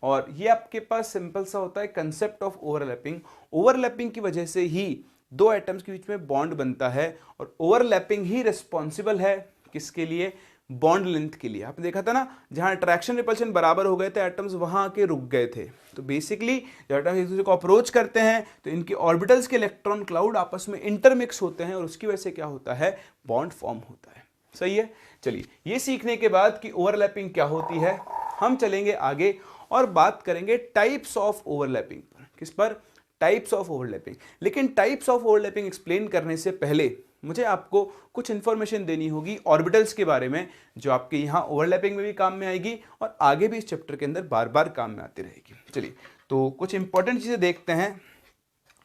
और ये आपके पास सिंपल सा होता है कंसेप्ट ऑफ ओवरलैपिंग। ओवरलैपिंग की वजह से ही दो एटम्स के बीच में बॉन्ड बनता है, और ओवरलैपिंग ही रिस्पॉन्सिबल है किसके लिए, बॉन्ड लेंथ के लिए। आपने देखा था ना, जहां अट्रैक्शन रिपल्शन बराबर हो गए थे एटम्स, वहां आके रुक गए थे। तो बेसिकली जब एटम्स एक दूसरे को अप्रोच करते हैं तो इनके ऑर्बिटल्स के इलेक्ट्रॉन क्लाउड आपस में इंटरमिक्स होते हैं, और उसकी वजह से क्या होता है, बॉन्ड फॉर्म होता है। सही है। चलिए, ये सीखने के बाद कि ओवरलैपिंग क्या होती है, हम चलेंगे आगे और बात करेंगे टाइप्स ऑफ ओवरलैपिंग पर। किस पर? Types of overlapping. लेकिन टाइप्स ऑफ ओवरलैपिंग एक्सप्लेन करने से पहले मुझे आपको कुछ इंफॉर्मेशन देनी होगी ऑर्बिटल्स के बारे में, जो आपके यहां ओवरलैपिंग में भी काम में आएगी और आगे भी इस चैप्टर के अंदर बार बार काम में आती रहेगी। चलिए, तो कुछ इंपॉर्टेंट चीजें देखते हैं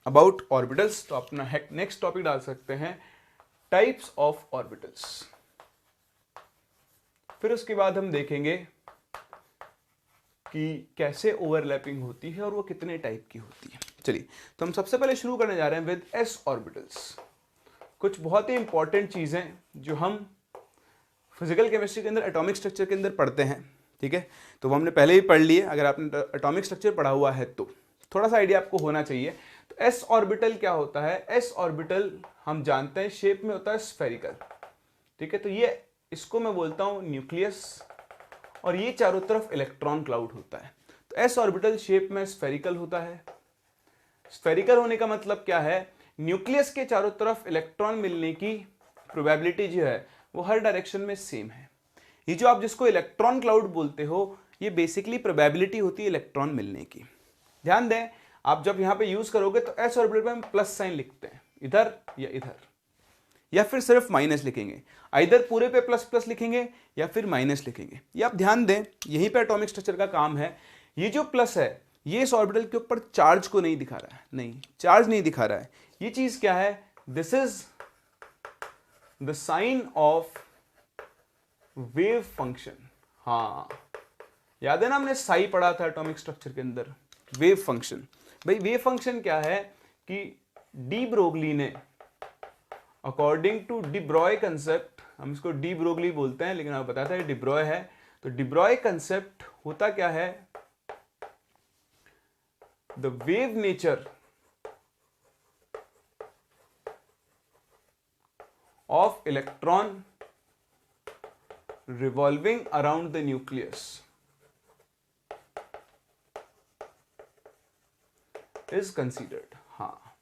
अबाउट ऑर्बिटल्स। तो अपना नेक्स्ट टॉपिक डाल सकते हैं, टाइप्स ऑफ ऑर्बिटल्स। फिर उसके बाद हम देखेंगे कि कैसे ओवरलैपिंग होती है और वो कितने टाइप की होती है। चलिए, तो हम सबसे पहले शुरू करने जा रहे हैं विद एस ऑर्बिटल्स। कुछ बहुत ही इंपॉर्टेंट चीजें जो हम फिजिकल केमिस्ट्री के अंदर एटॉमिक स्ट्रक्चर के अंदर पढ़ते हैं, ठीक है, तो वो हमने पहले ही पढ़ लिए। अगर आपने एटॉमिक स्ट्रक्चर पढ़ा हुआ है तो थोड़ा सा आइडिया आपको होना चाहिए। तो एस ऑर्बिटल क्या होता है? एस ऑर्बिटल हम जानते हैं शेप में होता है स्फेरिकल, ठीक है। तो ये, इसको मैं बोलता हूं न्यूक्लियस, और ये चारों तरफ इलेक्ट्रॉन क्लाउड होता है। तो एस ऑर्बिटल शेप में स्फेरिकल होता है। स्फेरिकल होने का मतलब क्या है, न्यूक्लियस के चारों तरफ इलेक्ट्रॉन मिलने की प्रोबेबिलिटी जो है वो हर डायरेक्शन में सेम है। ये जो आप जिसको इलेक्ट्रॉन क्लाउड बोलते हो, ये बेसिकली प्रोबेबिलिटी होती है इलेक्ट्रॉन मिलने की। ध्यान दें, आप जब यहां पे यूज करोगे तो एस ऑर्बिटल पे हम प्लस साइन लिखते हैं, इधर या इधर, या फिर सिर्फ माइनस लिखेंगे। इधर पूरे पे प्लस प्लस लिखेंगे या फिर माइनस लिखेंगे। ये आप ध्यान दें, यहीं पे एटॉमिक स्ट्रक्चर का काम है। ये जो प्लस है, ये इस ऑर्बिटल के ऊपर चार्ज को नहीं दिखा रहा है, नहीं, चार्ज नहीं दिखा रहा है। ये चीज क्या है? This is the sign of wave function. हाँ, याद है ना, हमने साई पढ़ा था एटॉमिक स्ट्रक्चर के अंदर, वेव फंक्शन। भाई वेव फंक्शन क्या है कि डी ब्रोगली ने, according to de Broglie concept, हम इसको डी ब्रोगली बोलते हैं लेकिन आपको पता था डी ब्रॉय है, तो डी ब्रॉय कंसेप्ट होता क्या है, the wave nature of electron revolving around the nucleus is considered। हाँ,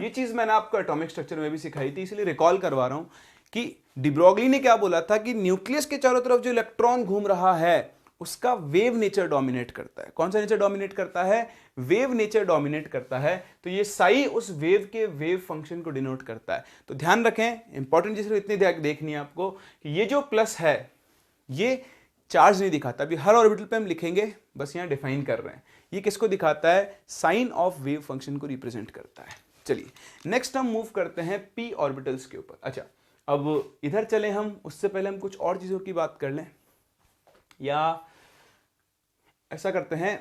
ये चीज मैंने आपको एटॉमिक स्ट्रक्चर में भी सिखाई थी, इसलिए रिकॉल करवा रहा हूं कि डी ब्रोगली ने क्या बोला था कि न्यूक्लियस के चारों तरफ जो इलेक्ट्रॉन घूम रहा है उसका वेव नेचर डोमिनेट करता है। कौन सा नेचर डोमिनेट करता है? वेव नेचर डोमिनेट करता है। तो ये साई उस वेव के वेव फंक्शन को डिनोट करता है। तो ध्यान रखें, इंपॉर्टेंट चीज इतनी देखनी है आपको कि ये जो प्लस है ये चार्ज नहीं दिखाता। अभी हर ऑर्बिटल पे हम लिखेंगे, बस यहां डिफाइन कर रहे हैं। ये किसको दिखाता है? साइन ऑफ वेव फंक्शन को रिप्रेजेंट करता है। चलिए, नेक्स्ट हम मूव करते हैं पी ऑर्बिटल्स के ऊपर। अच्छा, अब इधर चले हम, उससे पहले हम कुछ और चीजों की बात कर लें, या ऐसा करते हैं,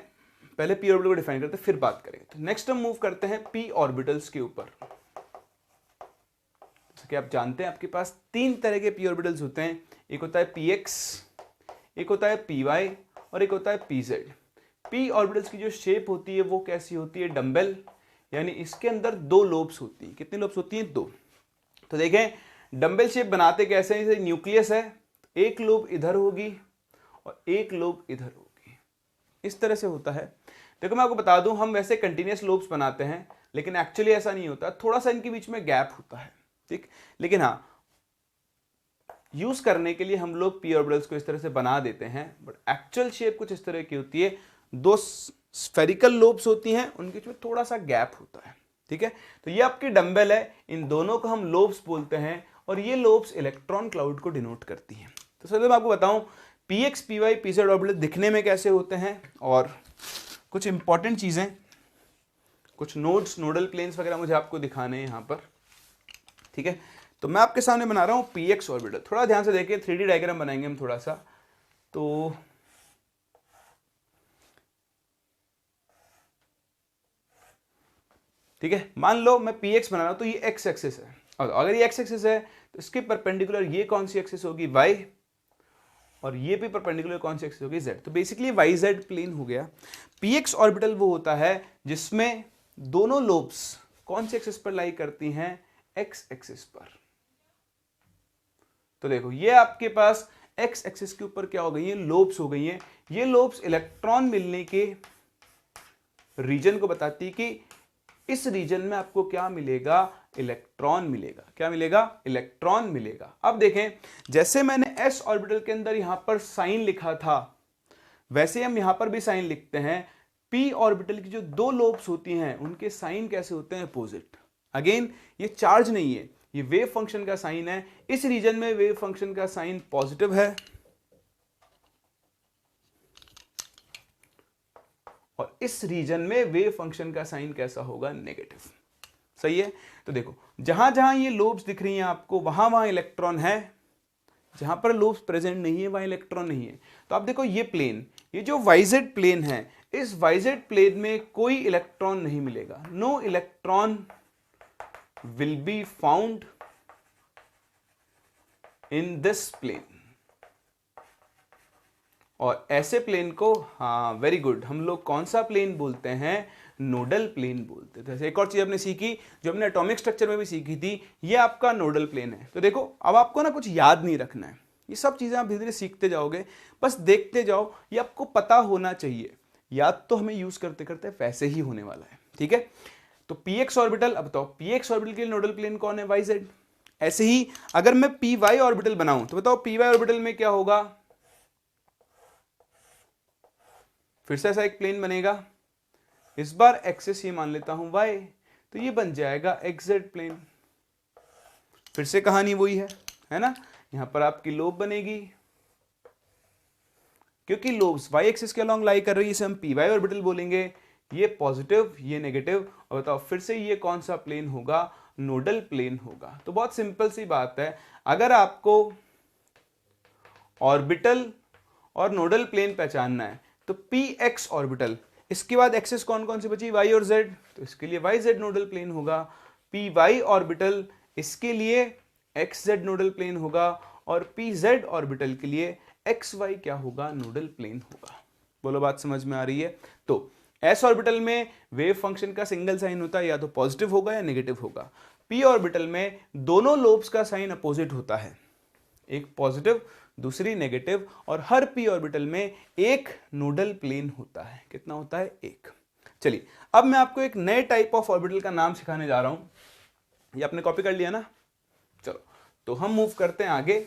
पहले पी ऑर्बिटल को डिफाइन करते हैं फिर बात करेंगे। तो नेक्स्ट हम मूव करते हैं पी ऑर्बिटल्स के ऊपर। जैसे कि आप जानते हैं आपके पास 3 तरह के पी ऑर्बिटल्स होते हैं, एक होता है px, एक होता है py और एक होता है pz। p ऑर्बिटल्स की जो शेप होती है वो कैसी होती है? डंबल, यानी इसके अंदर 2 लोब्स होती हैं। कितनी लोब्स होती हैं? 2। तो देखें, डंबल शेप बनाते कैसे हैं? जैसे न्यूक्लियस है, एक लोब इधर होगी और एक लोब इधर होगी, इस तरह से होता है। देखो मैं आपको बता दूं, हम वैसे कंटिन्यूस लोब्स बनाते हैं लेकिन एक्चुअली ऐसा नहीं होता, थोड़ा सा इनके बीच में गैप होता है, ठीक। लेकिन हाँ, यूज करने के लिए हम लोग पी ऑर्बिटल्स को इस तरह से बना देते हैं, बट एक्चुअल शेप कुछ इस तरह की होती है। 2 स्फेरिकल लोब्स होती हैं, उनके बीच में थोड़ा सा गैप होता है, ठीक है। तो ये आपकी डंबल है, इन दोनों को हम लोब्स बोलते हैं, और ये लोब्स इलेक्ट्रॉन क्लाउड को डिनोट करती हैं। तो चलिए मैं आपको बताऊं px, py, pz ऑर्बिटल दिखने में कैसे होते हैं, और कुछ इंपॉर्टेंट चीजें, कुछ नोड्स, नोडल प्लेन्स वगैरह मुझे आपको दिखाने हैं यहां पर, ठीक है। तो मैं आपके सामने बना रहा हूं px ऑर्बिटल। थोड़ा ध्यान से देखिए, 3D डायग्राम बनाएंगे हम थोड़ा सा। तो ठीक है, मान लो मैं px बना रहा हूं तो ये x एक्सिस है, और अगर ये x एक्सिस है तो इसके परपेंडिकुलर ये कौन सी एक्सिस होगी, y, और ये भी परपेंडिकुलर कौन सी एक्सिस होगी, z। तो बेसिकली yz प्लेन हो गया। px ऑर्बिटल वो होता है जिसमें दोनों लोब्स कौन सी एक्सिस पर लाई करती हैं, x एक्सिस पर। तो देखो ये आपके पास x एक्सिस के ऊपर क्या हो गई है, लोब्स हो गई हैं। ये लोब्स इलेक्ट्रॉन मिलने के रीजन को बताती है कि इस रीजन में आपको क्या मिलेगा, इलेक्ट्रॉन मिलेगा। क्या मिलेगा, इलेक्ट्रॉन मिलेगा। अब देखें, जैसे मैंने s ऑर्बिटल के अंदर यहां पर साइन लिखा था, वैसे हम यहां पर भी साइन लिखते हैं। p ऑर्बिटल की जो दो लोब्स होती हैं उनके साइन कैसे होते हैं, अपोजिट। अगेन ये चार्ज नहीं है, ये वेव फंक्शन का साइन है। इस रीजन में वेव फंक्शन का साइन पॉजिटिव है और इस रीजन में वेव फंक्शन का साइन कैसा होगा, नेगेटिव। सही है। तो देखो जहां जहां ये लोब्स दिख रही हैं आपको, वहां वहां इलेक्ट्रॉन है, जहां पर लोब्स प्रेजेंट नहीं है वहां इलेक्ट्रॉन नहीं है। तो आप देखो ये प्लेन, ये जो वाइजेड प्लेन है, इस वाइजेड प्लेन में कोई इलेक्ट्रॉन नहीं मिलेगा। No electron will be found in this plane. और ऐसे प्लेन को, हाँ वेरी गुड, हम लोग कौन सा प्लेन बोलते हैं, नोडल प्लेन बोलते थे। एक और चीज आपने सीखी जो हमने एटॉमिक स्ट्रक्चर में भी सीखी थी, ये आपका नोडल प्लेन है। तो देखो अब आपको ना कुछ याद नहीं रखना है, ये सब चीजें आप धीरे धीरे सीखते जाओगे, बस देखते जाओ, ये आपको पता होना चाहिए। याद तो हमें यूज करते करते वैसे ही होने वाला है, ठीक है। तो px ऑर्बिटल, अब बताओ px ऑर्बिटल के लिए नोडल प्लेन कौन है, yz। ऐसे ही अगर मैं py ऑर्बिटल बनाऊं तो बताओ py ऑर्बिटल में क्या होगा, फिर से ऐसा एक प्लेन बनेगा। इस बार एक्सिस ये मान लेता हूं y, तो ये बन जाएगा xz प्लेन। फिर से कहानी वही है ना। यहां पर आपकी लोब बनेगी, क्योंकि लोब्स y एक्सिस के अलॉन्ग लाई कर रही है, इसे हम py ऑर्बिटल बोलेंगे। ये पॉजिटिव, ये नेगेटिव। और बताओ फिर से ये कौन सा प्लेन होगा, नोडल प्लेन होगा। तो बहुत सिंपल सी बात है, अगर आपको ऑर्बिटल और नोडल प्लेन पहचानना है तो px ऑर्बिटल, इसके बाद एक्सिस कौन कौन सी बची, y और z, तो इसके लिए yz नोडल प्लेन होगा। py ऑर्बिटल, इसके लिए xz नोडल प्लेन होगा, और pz ऑर्बिटल के लिए xy क्या होगा, नोडल प्लेन होगा। बोलो बात समझ में आ रही है। तो s ऑर्बिटल में वेव फंक्शन का सिंगल साइन होता है, या तो पॉजिटिव होगा या नेगेटिव होगा। p ऑर्बिटल में दोनों लोब्स का साइन अपोजिट होता है, एक पॉजिटिव दूसरी नेगेटिव, और हर p ऑर्बिटल में एक नोडल प्लेन होता है। कितना होता है, एक। चलिए अब मैं आपको एक नए टाइप ऑफ ऑर्बिटल का नाम सिखाने जा रहा हूं। ये आपने कॉपी कर लिया ना, चलो तो हम मूव करते हैं आगे,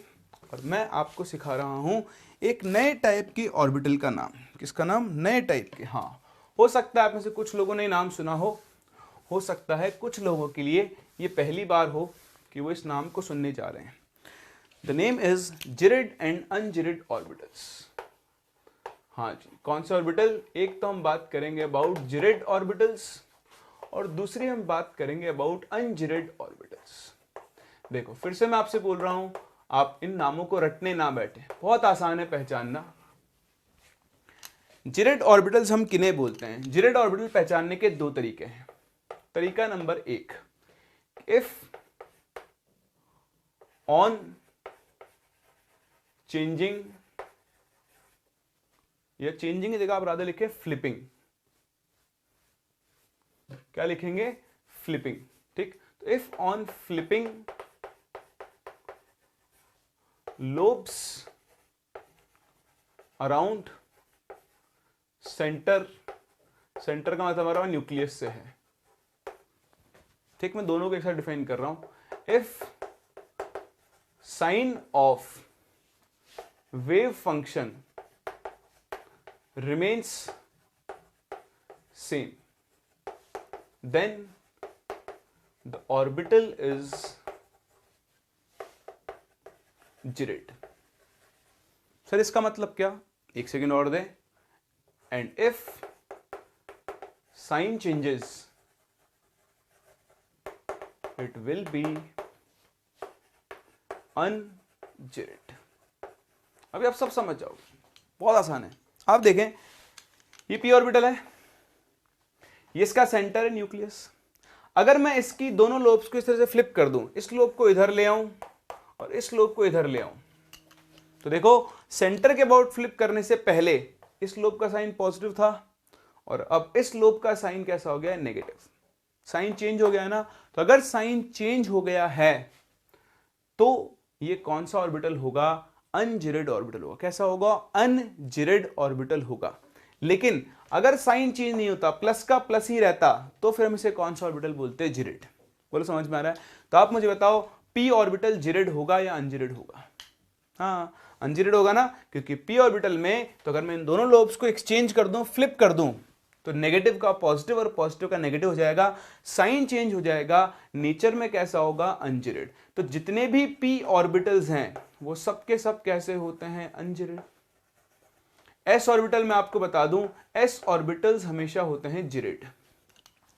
और मैं आपको सिखा रहा हूं एक नए टाइप के ऑर्बिटल का नाम। किसका नाम, नए टाइप के। हाँ, हो सकता है आप में से कुछ लोगों ने नाम सुना हो सकता है कुछ लोगों के लिए ये पहली बार हो कि वो इस नाम को सुनने जा रहे हैं। The name is gerade and ungerade orbitals. हाँ जी, कौन से ऑर्बिटल, एक तो हम बात करेंगे अबाउट जिरेड ऑर्बिटल्स, और दूसरी हम बात करेंगे अबाउट अनजिरेड ऑर्बिटल्स। देखो फिर से मैं आपसे बोल रहा हूं, आप इन नामों को रटने ना बैठे, बहुत आसान है पहचानना। जिरेड ऑर्बिटल्स हम किन्हें बोलते हैं, जिरेड ऑर्बिटल पहचानने के दो तरीके हैं। तरीका नंबर एक, इफ ऑन चेंजिंग, या चेंजिंग की जगह आप राधे लिखे फ्लिपिंग। क्या लिखेंगे, फ्लिपिंग। ठीक, तो if on flipping lobes around centre, centre का मतलब हमारा न्यूक्लियस से है। ठीक, मैं दोनों को एक साथ डिफाइन कर रहा हूं। If sign of wave function remains same, then the orbital is gerade. Sir इसका मतलब क्या, एक सेकेंड और दें। And if sign changes it will be ungerade. अभी आप सब समझ जाओगे, बहुत आसान है। आप देखें, ये p ऑर्बिटल है, ये इसका सेंटर है न्यूक्लियस। अगर मैं इसकी दोनों लोब्स को इस तरह से फ्लिप कर दूं, इस लोब को इधर ले आऊं और इस लोब को इधर ले आऊं, तो देखो सेंटर के अबाउट फ्लिप करने से पहले इस लोब का साइन पॉजिटिव था और अब इस लोब का साइन कैसा हो गया है, नेगेटिव। साइन चेंज हो गया है ना। तो अगर साइन चेंज हो गया है तो ये कौन सा ऑर्बिटल होगा, अनजिरेड ऑर्बिटल होगा। कैसा होगा, अनजिरेड ऑर्बिटल होगा। लेकिन अगर साइन चेंज नहीं होता, प्लस का प्लस ही रहता, तो फिर हम इसे कौन सा ऑर्बिटल बोलते हैं, जिरेड। बोलो समझ में आ रहा है। तो आप मुझे बताओ पी ऑर्बिटल जिरेड होगा या अनजिरेड होगा। हाँ अनजिरेड होगा ना, क्योंकि पी ऑर्बिटल में तो अगर मैं इन दोनों लोब्स को एक्सचेंज कर दूं, फ्लिप कर दूं, तो नेगेटिव का पॉजिटिव और पॉजिटिव का नेगेटिव हो जाएगा, साइन चेंज हो जाएगा, नेचर में कैसा होगा, अनजिरेड। तो जितने भी पी ऑर्बिटल्स हैं वो सब के सब कैसे होते हैं, अनजिरेड। एस ऑर्बिटल में आपको बता दूं, एस ऑर्बिटल्स हमेशा होते हैं जिरेड।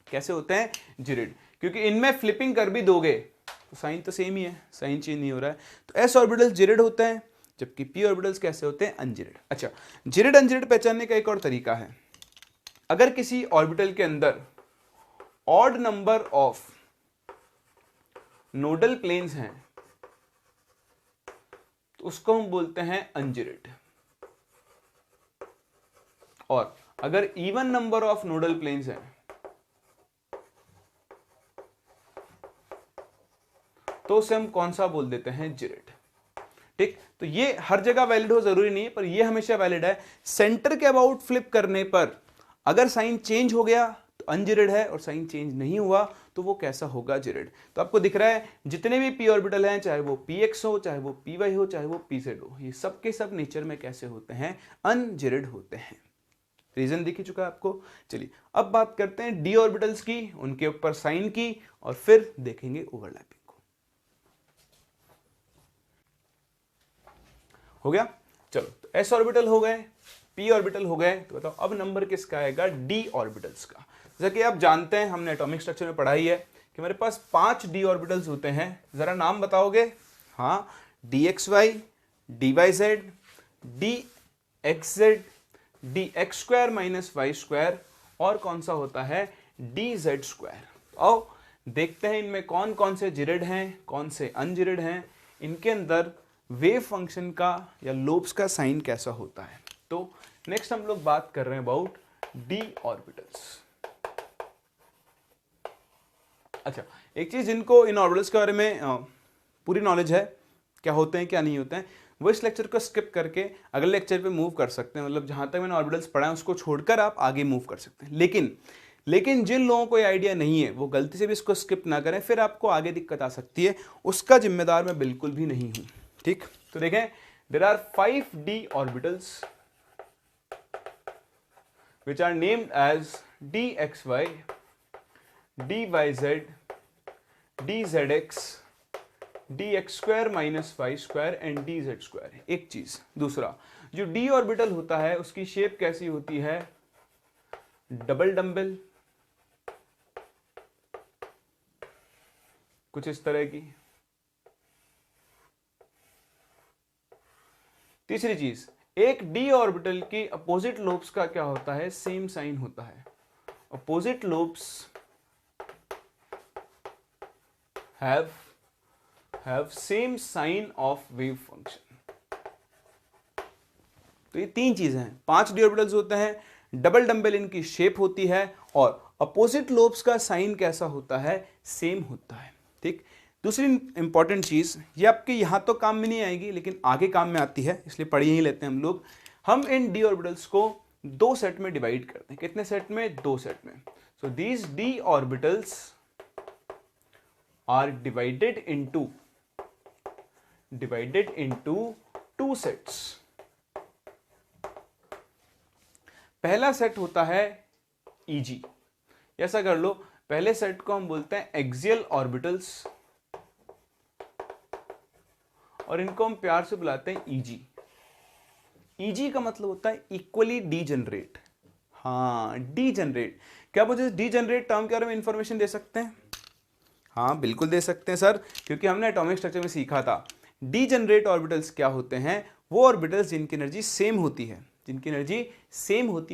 कैसे होते हैं, जिरेड, क्योंकि इनमें फ्लिपिंग कर भी दोगे तो साइन तो सेम ही है, साइन चेंज नहीं हो रहा है। तो एस ऑर्बिटल्स जिरेड होते हैं, जबकि पी ऑर्बिटल्स कैसे होते हैं, अनजिरेड। अच्छा, जिरेड अनजिरेड पहचानने का एक और तरीका है। अगर किसी ऑर्बिटल के अंदर odd number of nodal planes हैं तो उसको हम बोलते हैं अनजिरेड, और अगर even number of nodal planes हैं तो उसे हम कौन सा बोल देते हैं, जिरेड। ठीक, तो ये हर जगह वैलिड हो जरूरी नहीं है, पर ये हमेशा वैलिड है। सेंटर के अबाउट फ्लिप करने पर अगर साइन चेंज हो गया तो अनजिरेड है, और साइन चेंज नहीं हुआ तो वो कैसा होगा, जिरेड। तो आपको दिख रहा है जितने भी पी ऑर्बिटल हैं, चाहे वो पी एक्स हो, चाहे वो पी वाई हो, चाहे वो पी जेड हो, ये सब के सब नेचर में कैसे होते हैं, अनजिरेड होते हैं। रीजन दिख ही चुका है आपको। चलिए अब बात करते हैं डी ऑर्बिटल्स की, उनके ऊपर साइन की, और फिर देखेंगे ओवरलैपिंग को। हो गया, चलो तो एस ऑर्बिटल हो गए, पी ऑर्बिटल हो गए, तो बताओ अब नंबर किसका आएगा, डी ऑर्बिटल्स का। जैसा कि आप जानते हैं, हमने एटॉमिक स्ट्रक्चर में पढ़ाई है कि मेरे पास 5 डी ऑर्बिटल्स होते हैं। जरा नाम बताओगे, हाँ, d x y, d y z, d x z, d x square minus y square, और कौन सा होता है, डी जेड स्क्वायर। आओ देखते हैं इनमें कौन कौन से जिरेड हैं, कौन से अनजिरेड हैं, इनके अंदर वेव फंक्शन का या लोब्स का साइन कैसा होता है। तो नेक्स्ट हम लोग बात कर रहे हैं अबाउट डी ऑर्बिटल्स। अच्छा, एक चीज जिनको इन ऑर्बिटल्स के बारे में पूरी नॉलेज है, क्या होते हैं क्या नहीं होते हैं, वो इस लेक्चर को स्किप करके अगले लेक्चर पे मूव कर सकते हैं। मतलब जहां तक मैंने ऑर्बिटल्स पढ़ा है उसको छोड़कर आप आगे मूव कर सकते हैं। लेकिन जिन लोगों को ये आइडिया नहीं है वो गलती से भी इसको स्किप ना करें, फिर आपको आगे दिक्कत आ सकती है। उसका जिम्मेदार मैं बिल्कुल भी नहीं हूं। ठीक, तो देखें, there are 5 d orbitals which are named as dxy, dyz, dzx, dx square minus y square and dz square। एक चीज, दूसरा जो डी ऑर्बिटल होता है उसकी शेप कैसी होती है, डबल डंबल, कुछ इस तरह की। तीसरी चीज, एक डी ऑर्बिटल की अपोजिट लोब्स का क्या होता है, सेम साइन होता है। Opposite lobes have same sign of wave function. तो ये 3 चीजें हैं। 5 डी ऑर्बिटल्स होते हैं, डबल डंबल इनकी शेप होती है, और अपोजिट लोब्स का साइन कैसा होता है, सेम होता है। ठीक, दूसरी इंपॉर्टेंट चीज, ये आपके यहां तो काम में नहीं आएगी लेकिन आगे काम में आती है, इसलिए पढ़ ही लेते हैं हम लोग। हम इन डी ऑर्बिटल्स को 2 सेट में डिवाइड करते हैं। कितने सेट में, 2 सेट में। So these d orbitals are divided into 2 sets. पहला सेट होता है ईजी, ऐसा कर लो, पहले सेट को हम बोलते हैं एक्सियल ऑर्बिटल्स, और इनको हम प्यार से बुलाते हैं ईजी। ईजी का मतलब होता है इक्वली डीजनरेट। हाँ, डीजनरेट। क्या मुझे डीजनरेट टर्म के बारे में इंफॉर्मेशन दे सकते हैं? हाँ बिल्कुल दे सकते हैं सर, क्योंकि हमने एटॉमिक स्ट्रक्चर में सीखा था। डीजनरेट ऑर्बिटल्स क्या होते हैं, वो ऑर्बिटल्स जिनकी एनर्जी सेम होती है,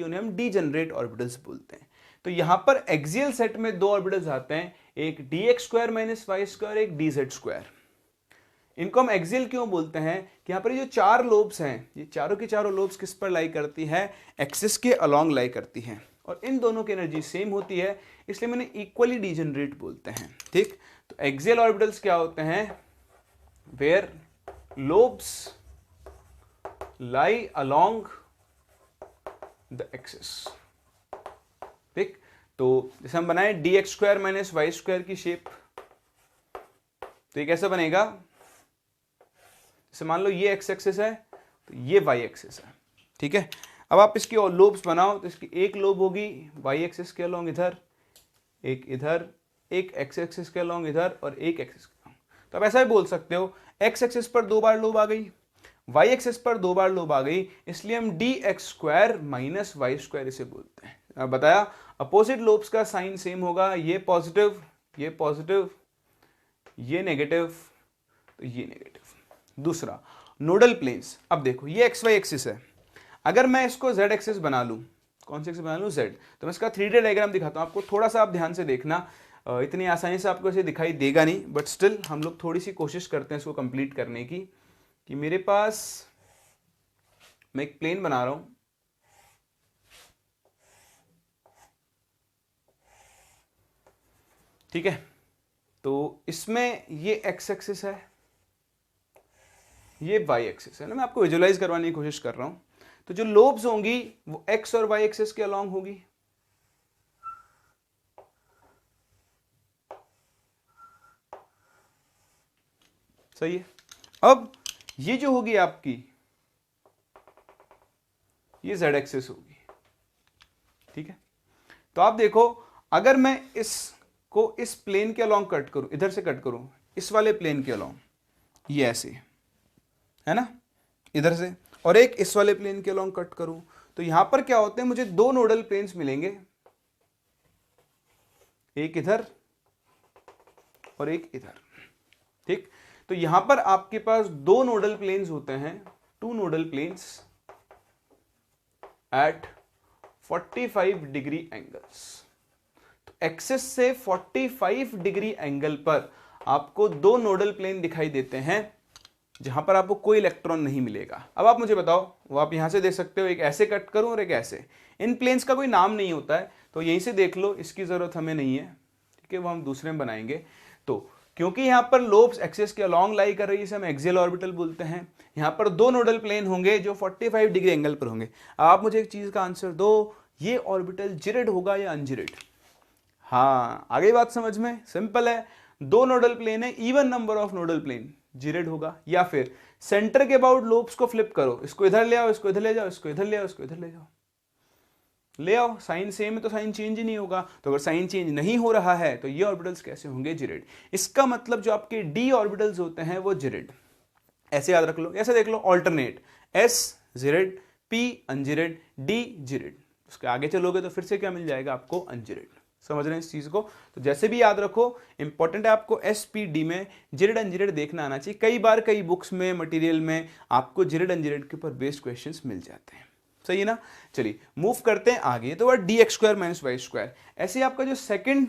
उन्हें हम डीजनरेट ऑर्बिटल्स बोलते हैं। तो यहां पर एक्सियल सेट में दो ऑर्बिटल्स आते हैं, एक dx² - y², एक dz²। इनको हम एक्सियल क्यों बोलते हैं कि यहां पर ये जो चार लोब्स हैं, ये चारों की चारों लोब्स किस पर लाई करती है, एक्सिस के अलोंग लाई करती हैं, और इन दोनों की एनर्जी सेम होती है, इसलिए मैंने इक्वली डिजेनरेट बोलते हैं। ठीक, तो एक्सियल ऑर्बिटल्स क्या होते हैं, where lobes lie along the axis. ठीक, तो जैसे हम बनाए dx² - y² की शेप, तो ये कैसे बनेगा, जैसे मान लो ये x एक्सिस है तो ये y एक्सिस है। ठीक है, अब आप इसकी और लोब्स बनाओ, तो इसकी एक लोब होगी y एक्सिस के अलोंग इधर, एक इधर, एक x एक्सिस के अलोंग इधर, और एक एक्सिस के अलोंग। तो आप ऐसा भी बोल सकते हो x एक्सिस पर दो बार लोब आ गई, y एक्सिस पर दो बार लोब आ गई, इसलिए हम dx² - y² इसे बोलते हैं। अब बताया अपोजिट लोब्स का साइन सेम होगा, ये पॉजिटिव, ये पॉजिटिव, ये नेगेटिव, तो ये नेगेटिव। दूसरा नोडल प्लेन्स, अब देखो ये xy एक्सिस है, अगर मैं इसको z एक्सिस बना लूं, कौन सी एक्सिस बना लूं, z, तो मैं इसका 3D डायग्राम दिखाता हूं आपको, थोड़ा सा आप ध्यान से देखना, इतनी आसानी से आपको ऐसे दिखाई देगा नहीं, बट स्टिल हम लोग थोड़ी सी कोशिश करते हैं इसको कंप्लीट करने की। कि मेरे पास, मैं एक प्लेन बना रहा हूं, ठीक है, तो इसमें ये x एक्सिस है, ये y एक्सिस है ना, मैं आपको विजुअलाइज करवाने की कोशिश कर रहा हूं। तो जो लोब्स होंगी वो x और y एक्सिस के अलोंग होगी, सही है। अब ये जो होगी आपकी, ये z एक्सिस होगी। ठीक है, तो आप देखो अगर मैं इसको इस प्लेन के अलोंग कट करूं, इधर से कट करूं, इस वाले प्लेन के अलोंग, ये ऐसे है ना, इधर से, और एक इस वाले प्लेन के अलोंग कट करूं, तो यहां पर क्या होते हैं, मुझे दो नोडल प्लेन्स मिलेंगे, एक इधर और एक इधर। ठीक, तो यहां पर आपके पास दो नोडल प्लेन्स होते हैं, two nodal planes at 45 degree angles. तो एक्सिस से 45 डिग्री एंगल पर आपको दो नोडल प्लेन दिखाई देते हैं, जहां पर आपको कोई इलेक्ट्रॉन नहीं मिलेगा। अब आप मुझे बताओ, वो आप यहां से देख सकते हो, एक ऐसे कट करूं और एक ऐसे, इन प्लेन्स का कोई नाम नहीं होता है, तो यहीं से देख लो, इसकी जरूरत हमें नहीं है, ठीक है, वो हम दूसरे में बनाएंगे। तो क्योंकि यहां पर लोब्स एक्सिस के अलोंग लाई कर रही है, इसे हम एक्सियल ऑर्बिटल बोलते हैं। यहां पर दो नोडल प्लेन होंगे जो 45 डिग्री एंगल पर होंगे। आप मुझे एक चीज का आंसर दो, ये ऑर्बिटल जिरेड होगा या अनजिरेड? हाँ, आगे बात समझ में, सिंपल है, दो नोडल प्लेन है, even number of nodal plane, gerade होगा। या फिर सेंटर के अबाउट लोब्स को फ्लिप करो, इसको इधर ले आओ, इसको इधर ले जाओ, इसको इधर ले आओ, इसको इधर ले जाओ, ले आओ, साइन सेम है तो साइन चेंज ही नहीं होगा। तो अगर साइन चेंज नहीं हो रहा है तो ये ऑर्बिटल्स कैसे होंगे, जिरेड। इसका मतलब जो आपके डी ऑर्बिटल्स होते हैं वो जिरेड, ऐसे याद रख लो। ऐसे देख लो, ऑल्टरनेट, एस जिरेड, पी अनजिरेड, डी जिरेड। उसके आगे चलोगे तो फिर से क्या मिल जाएगा आपको, अनजिरेड। समझ रहे हैं इस चीज को? तो जैसे भी याद रखो, इंपॉर्टेंट है आपको एस पी डी में जिरेड अनजिरेड देखना आना चाहिए। कई बार कई बुक्स में, मटेरियल में आपको जिरेड अनजिरेड के ऊपर बेस्ड क्वेश्चंस मिल जाते हैं, सही है ना। चलिए मूव करते हैं आगे। तो वह dx² - y², ऐसे आपका जो सेकंड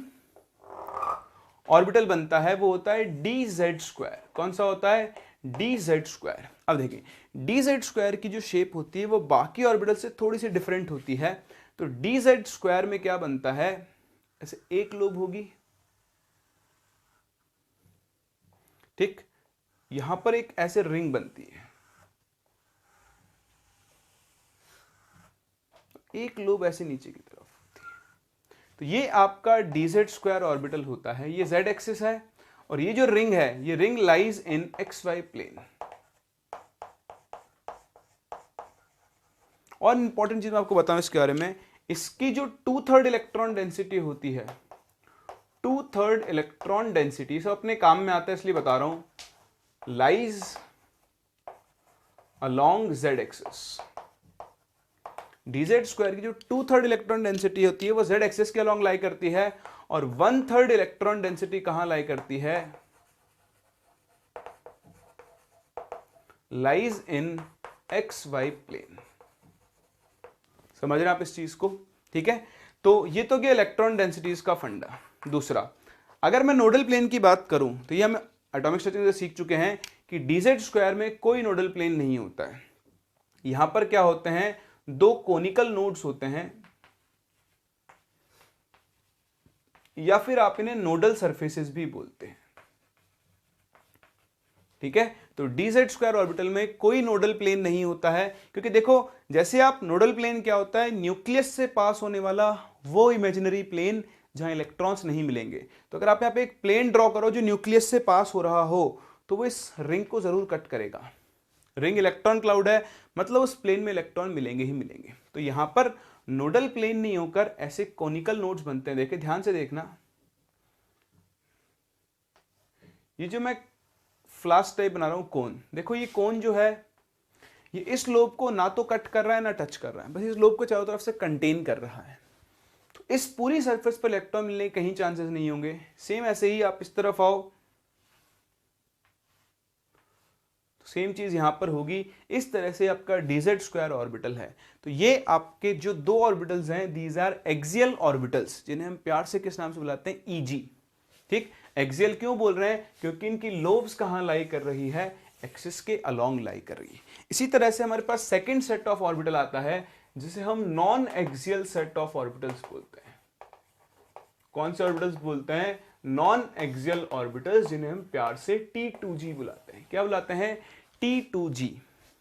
ऑर्बिटल बनता है वो होता है dz²। कौन सा होता है, dz²। अब देखिए dz² की जो शेप होती है वो बाकी ऑर्बिटल से थोड़ी सी डिफरेंट होती है। तो dz² में क्या बनता है, ऐसे एक लोब होगी, ठीक, यहां पर एक ऐसे रिंग बनती है, एक लोब ऐसे नीचे की तरफ होती है। तो ये आपका dz² ऑर्बिटल होता है, ये z एक्सिस है, और ये जो रिंग है, ये ring lies in xy plane. और इंपॉर्टेंट चीज मैं आपको बताऊं इसके बारे में, इसकी जो 2/3 इलेक्ट्रॉन डेंसिटी होती है, 2/3 इलेक्ट्रॉन डेंसिटी, सब अपने काम में आता है इसलिए बता रहा हूं, lies along z axis. dz² की जो 2/3 इलेक्ट्रॉन डेंसिटी होती है वो z एक्सिस के अलोंग लाई करती है, और 1/3 इलेक्ट्रॉन डेंसिटी कहां लाई करती है, लाइज इन xy प्लेन। समझ रहे हैं आप इस चीज को, ठीक है। तो ये तो गया इलेक्ट्रॉन डेंसिटीज का फंडा। दूसरा, अगर मैं नोडल प्लेन की बात करूं तो ये हम एटॉमिक स्ट्रक्चर से सीख चुके हैं कि डीजेड स्क्वायर में कोई नोडल प्लेन नहीं होता है। यहां पर क्या होते हैं, दो कोनिकल नोड्स होते हैं, या फिर आप इन्हें नोडल सरफेसेस भी बोलते हैं। ठीक है, तो डीजेड स्क्वायर ऑर्बिटल में कोई नोडल प्लेन नहीं होता है, क्योंकि देखो जैसे आप नोडल प्लेन क्या होता है, न्यूक्लियस से पास होने वाला वो इमेजिनरी प्लेन जहां इलेक्ट्रॉन्स नहीं मिलेंगे। तो अगर आप यहां पे एक प्लेन ड्रॉ करो जो न्यूक्लियस से पास हो रहा हो तो वो इस रिंग को जरूर कट करेगा। रिंग इलेक्ट्रॉन क्लाउड है, मतलब उस प्लेन में इलेक्ट्रॉन मिलेंगे ही मिलेंगे। तो यहां पर नोडल प्लेन नहीं होकर ऐसे कोनिकल नोड्स बनते हैं। देखे, ध्यान से देखना, ये जो मैं फ्लास्क टाइप बना रहा हूं कोन, देखो ये कोन जो है ये इस लोब को ना तो कट कर रहा है ना टच कर रहा है, बस इस लोब को चारों तरफ से कंटेन कर रहा है। तो इस पूरी सरफेस पर इलेक्ट्रॉन मिलने के कहीं चांसेस नहीं होंगे। सेम ऐसे ही आप इस तरफ आओ तो सेम चीज यहां पर होगी। इस तरह से आपका डीजेड स्क्वायर ऑर्बिटल है। तो ये आपके जो दो ऑर्बिटल्स हैं, दीज आर एक्सियल ऑर्बिटल्स, जिन्हें हम प्यार से किस नाम से बुलाते हैं, ईजी। ठीक, एक्सियल क्यों बोल रहे हैं, क्योंकि इनकी लोब्स कहां लाई कर रही है, एक्सिस के अलोंग लाई कर रही है। इसी तरह से हमारे पास सेकंड सेट ऑफ ऑर्बिटल आता है जिसे हम non axial set of orbitals बोलते हैं। कौन से ऑर्बिटल्स बोलते हैं, नॉन एक्सियल ऑर्बिटल्स, जिन्हें हम प्यार से T2G बुलाते हैं। क्या बुलाते हैं, T2G।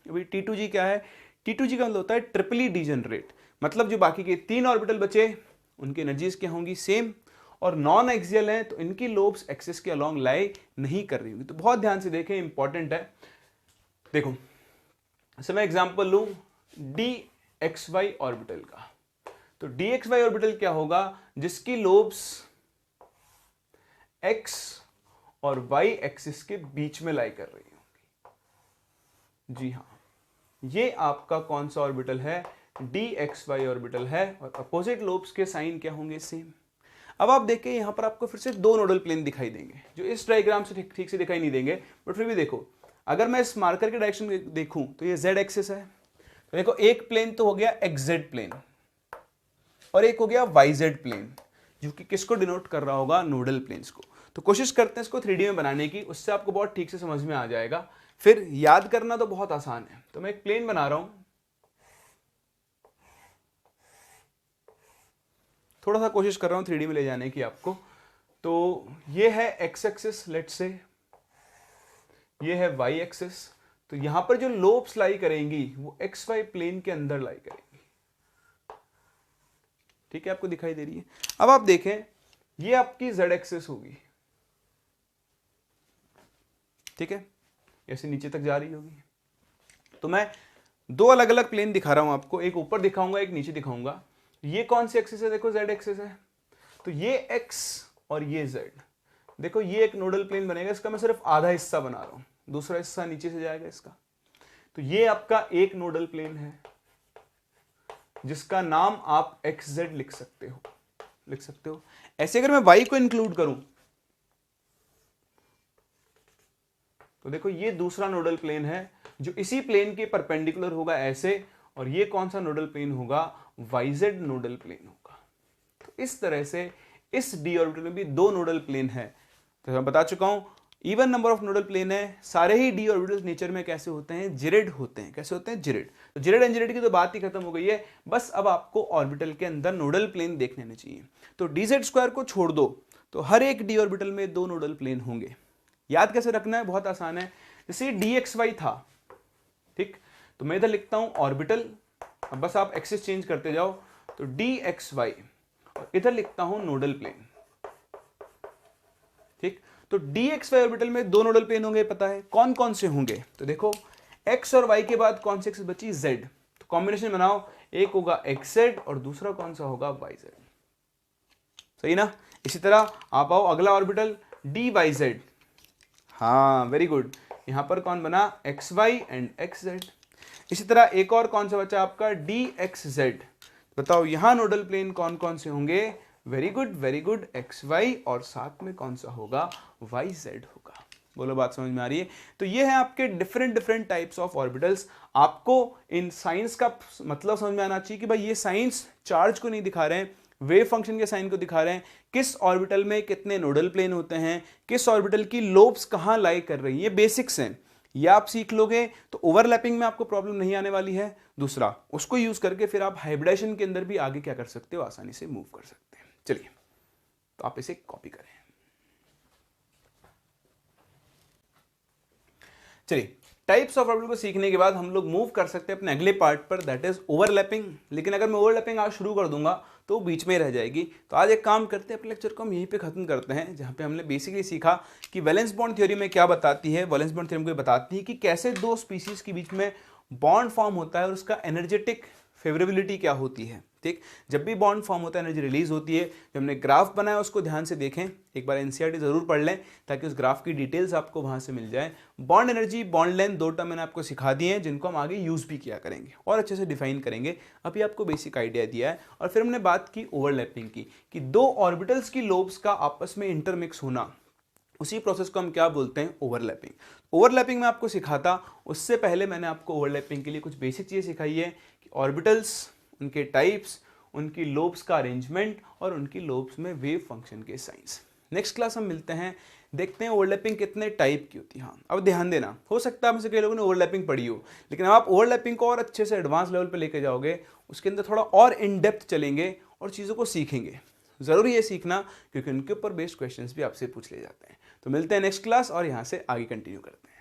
अभी T2G क्या है, T2G का मतलब होता है ट्रिपली डीजेनरेट, मतलब जो बाकी के तीन ऑर्बिटल बचे उनकी एनर्जीज क्या होंगी, सेम, और नॉन एक्सियल है तो इनकी लोब्स एक्सिस के अलोंग लाई नहीं कर रही होगी। तो बहुत ध्यान से देखें, इंपॉर्टेंट है। देखो जैसे मैं एग्जांपल लूं DXY ऑर्बिटल का, तो DXY ऑर्बिटल क्या होगा, जिसकी लोब्स X और Y एक्सिस के बीच में लाई कर रही होंगी। जी हाँ, ये आपका कौन सा ऑर्बिटल है, DXY ऑर्बिटल है, और अपोजिट लोब्स के साइन क्या होंगे, सेम। अब आप देखिए यहां पर आपको फिर से दो नोडल प्लेन दिखाई देंगे, जो इस डायग्राम से ठीक से दिखाई नहीं देंगे, बट फिर भी देखो, अगर मैं इस मार्कर के डायरेक्शन में देखूं तो ये Z एक्सिस है। तो देखो एक प्लेन तो हो गया XZ प्लेन और एक हो गया YZ प्लेन, जो कि किसको डिनोट कर रहा होगा, नोडल प्लेन्स को। तो कोशिश करते हैं इसको 3D में बनाने की, उससे आपको बहुत ठीक से समझ में आ जाएगा। फिर याद करना तो बहुत आसान है। तो मैं एक प्लेन बना रहा हूं, थोड़ा सा कोशिश कर रहा हूं 3D में ले जाने की आपको। तो ये है X एक्सिस, लेट्स से ये है Y एक्सिस। तो यहां पर जो लोब्स लाई करेंगी वो XY प्लेन के अंदर लाई करेंगी। ठीक है, आपको दिखाई दे रही है। अब आप देखें, ये आपकी Z एक्सिस होगी, ठीक है, ऐसे नीचे तक जा रही होगी। तो मैं दो अलग अलग प्लेन दिखा रहा हूं आपको, एक ऊपर दिखाऊंगा एक नीचे दिखाऊंगा। ये कौन सी एक्सिस है, देखो Z एक्सिस है। तो ये X और ये Z, देखो ये एक नोडल प्लेन बनेगा, इसका मैं सिर्फ आधा हिस्सा बना रहा हूं, दूसरा हिस्सा नीचे से जाएगा इसका। तो ये आपका एक नोडल प्लेन है जिसका नाम आप XZ लिख सकते हो। ऐसे अगर मैं Y को इंक्लूड करूं तो देखो ये दूसरा नोडल प्लेन है जो इसी प्लेन के परपेंडिकुलर होगा ऐसे, और ये कौन सा नोडल प्लेन होगा, YZ नोडल प्लेन होगा। तो इस तरह से इस D ऑर्बिटल में भी दो नोडल प्लेन है। तो मैं बता चुका हूं, even number of nodal plane है। सारे ही D ऑर्बिटल्स नेचर में कैसे होते हैं, जिरेड होते हैं। कैसे होते हैं, जिरेड। तो जिरेड एंड जिरेड की तो बात ही खत्म हो गई है, बस अब आपको ऑर्बिटल के अंदर नोडल प्लेन देखने आने चाहिए। तो DZ स्क्वायर को छोड़ दो तो हर एक D ऑर्बिटल में दो नोडल प्लेन होंगे। याद कैसे रखना है, बहुत आसान है। जैसे DXY था, ठीक, तो मैं इधर लिखता हूं ऑर्बिटल, अब बस आप एक्सिस चेंज करते जाओ, तो DXY, और इधर लिखता हूं नोडल प्लेन। ठीक, तो DXY ऑर्बिटल में दो नोडल प्लेन होंगे, पता है कौन कौन से होंगे। तो देखो X और Y के बाद कौन सी एक्सिस बची, Z। तो कॉम्बिनेशन बनाओ, एक होगा XZ और दूसरा कौन सा होगा, YZ। सही ना। इसी तरह आप आओ अगला ऑर्बिटल DYZ। हाँ, वेरी गुड। यहां पर कौन बना, XY एंड XZ। इसी तरह एक और कौन सा बचा आपका, DXZ। बताओ यहां नोडल प्लेन कौन कौन से होंगे, वेरी गुड, XY, और साथ में कौन सा होगा, YZ होगा। बोलो बात समझ में आ रही है। तो ये है आपके डिफरेंट टाइप्स ऑफ ऑर्बिटल्स। आपको इन साइंस का मतलब समझ में आना चाहिए कि भाई ये साइंस चार्ज को नहीं दिखा रहे हैं, वेव फंक्शन के साइन को दिखा रहे हैं, किस ऑर्बिटल में कितने नोडल प्लेन होते हैं, किस ऑर्बिटल की लोब्स कहां लाई कर रही है, ये बेसिक्स हैं। ये आप सीख लोगे तो ओवरलैपिंग में आपको प्रॉब्लम नहीं आने वाली है। दूसरा, उसको यूज करके फिर आप हाइब्रिडेशन के अंदर भी आगे क्या कर सकते हो, आसानी से मूव कर सकते हैं। चलिए, तो आप इसे कॉपी करें। चलिए, टाइप्स ऑफ ऑर्बिटल को सीखने के बाद हम लोग मूव कर सकते हैं अपने अगले पार्ट पर, दैट इज ओवरलैपिंग। लेकिन अगर मैं ओवरलैपिंग आज शुरू कर दूंगा तो बीच में रह जाएगी। तो आज एक काम करते हैं, अपने लेक्चर को हम यहीं पे खत्म करते हैं, जहां पे हमने बेसिकली सीखा कि वैलेंस बॉन्ड थ्योरी में क्या बताती है। वैलेंस बॉन्ड थ्योरी में बताती है कि कैसे दो स्पीसीज के बीच में बॉन्ड फॉर्म होता है और उसका एनर्जेटिक फेवरेबिलिटी क्या होती है। ठीक, जब भी बॉन्ड फॉर्म होता है एनर्जी रिलीज होती है। जो हमने ग्राफ बनाया उसको ध्यान से देखें, एक बार एनसीईआरटी जरूर पढ़ लें ताकि उस ग्राफ की डिटेल्स आपको वहां से मिल जाए। बॉन्ड एनर्जी, बॉन्ड लेंथ, दो टर्म मैंने आपको सिखा दिए हैं जिनको हम आगे यूज भी किया करेंगे और अच्छे से डिफाइन करेंगे। अभी आपको बेसिक आइडिया दिया है। और फिर हमने बात की ओवरलैपिंग की, कि दो ऑर्बिटल्स की लोब्स का आपस में इंटरमिक्स होना, उसी प्रोसेस को हम क्या बोलते हैं, ओवरलैपिंग। ओवरलैपिंग में आपको सिखाता, उससे पहले मैंने आपको ओवरलैपिंग के लिए कुछ बेसिक चीजें सिखाई है कि ऑर्बिटल्स, उनके टाइप्स, उनकी लोब्स का अरेंजमेंट और उनकी लोब्स में वेव फंक्शन के साइंस। नेक्स्ट क्लास हम मिलते हैं, देखते हैं ओवरलैपिंग कितने टाइप की होती है। हाँ, अब ध्यान देना, हो सकता है मुझसे कई लोगों ने ओवरलैपिंग पढ़ी हो, लेकिन अब आप ओवरलैपिंग को और अच्छे से एडवांस लेवल पे लेके जाओगे, उसके अंदर थोड़ा और इन डेप्थ चलेंगे और चीज़ों को सीखेंगे। जरूरी है सीखना, क्योंकि उनके ऊपर बेस्ड क्वेश्चंस भी आपसे पूछ ले जाते हैं। तो मिलते हैं नेक्स्ट क्लास और यहाँ से आगे कंटिन्यू करते हैं।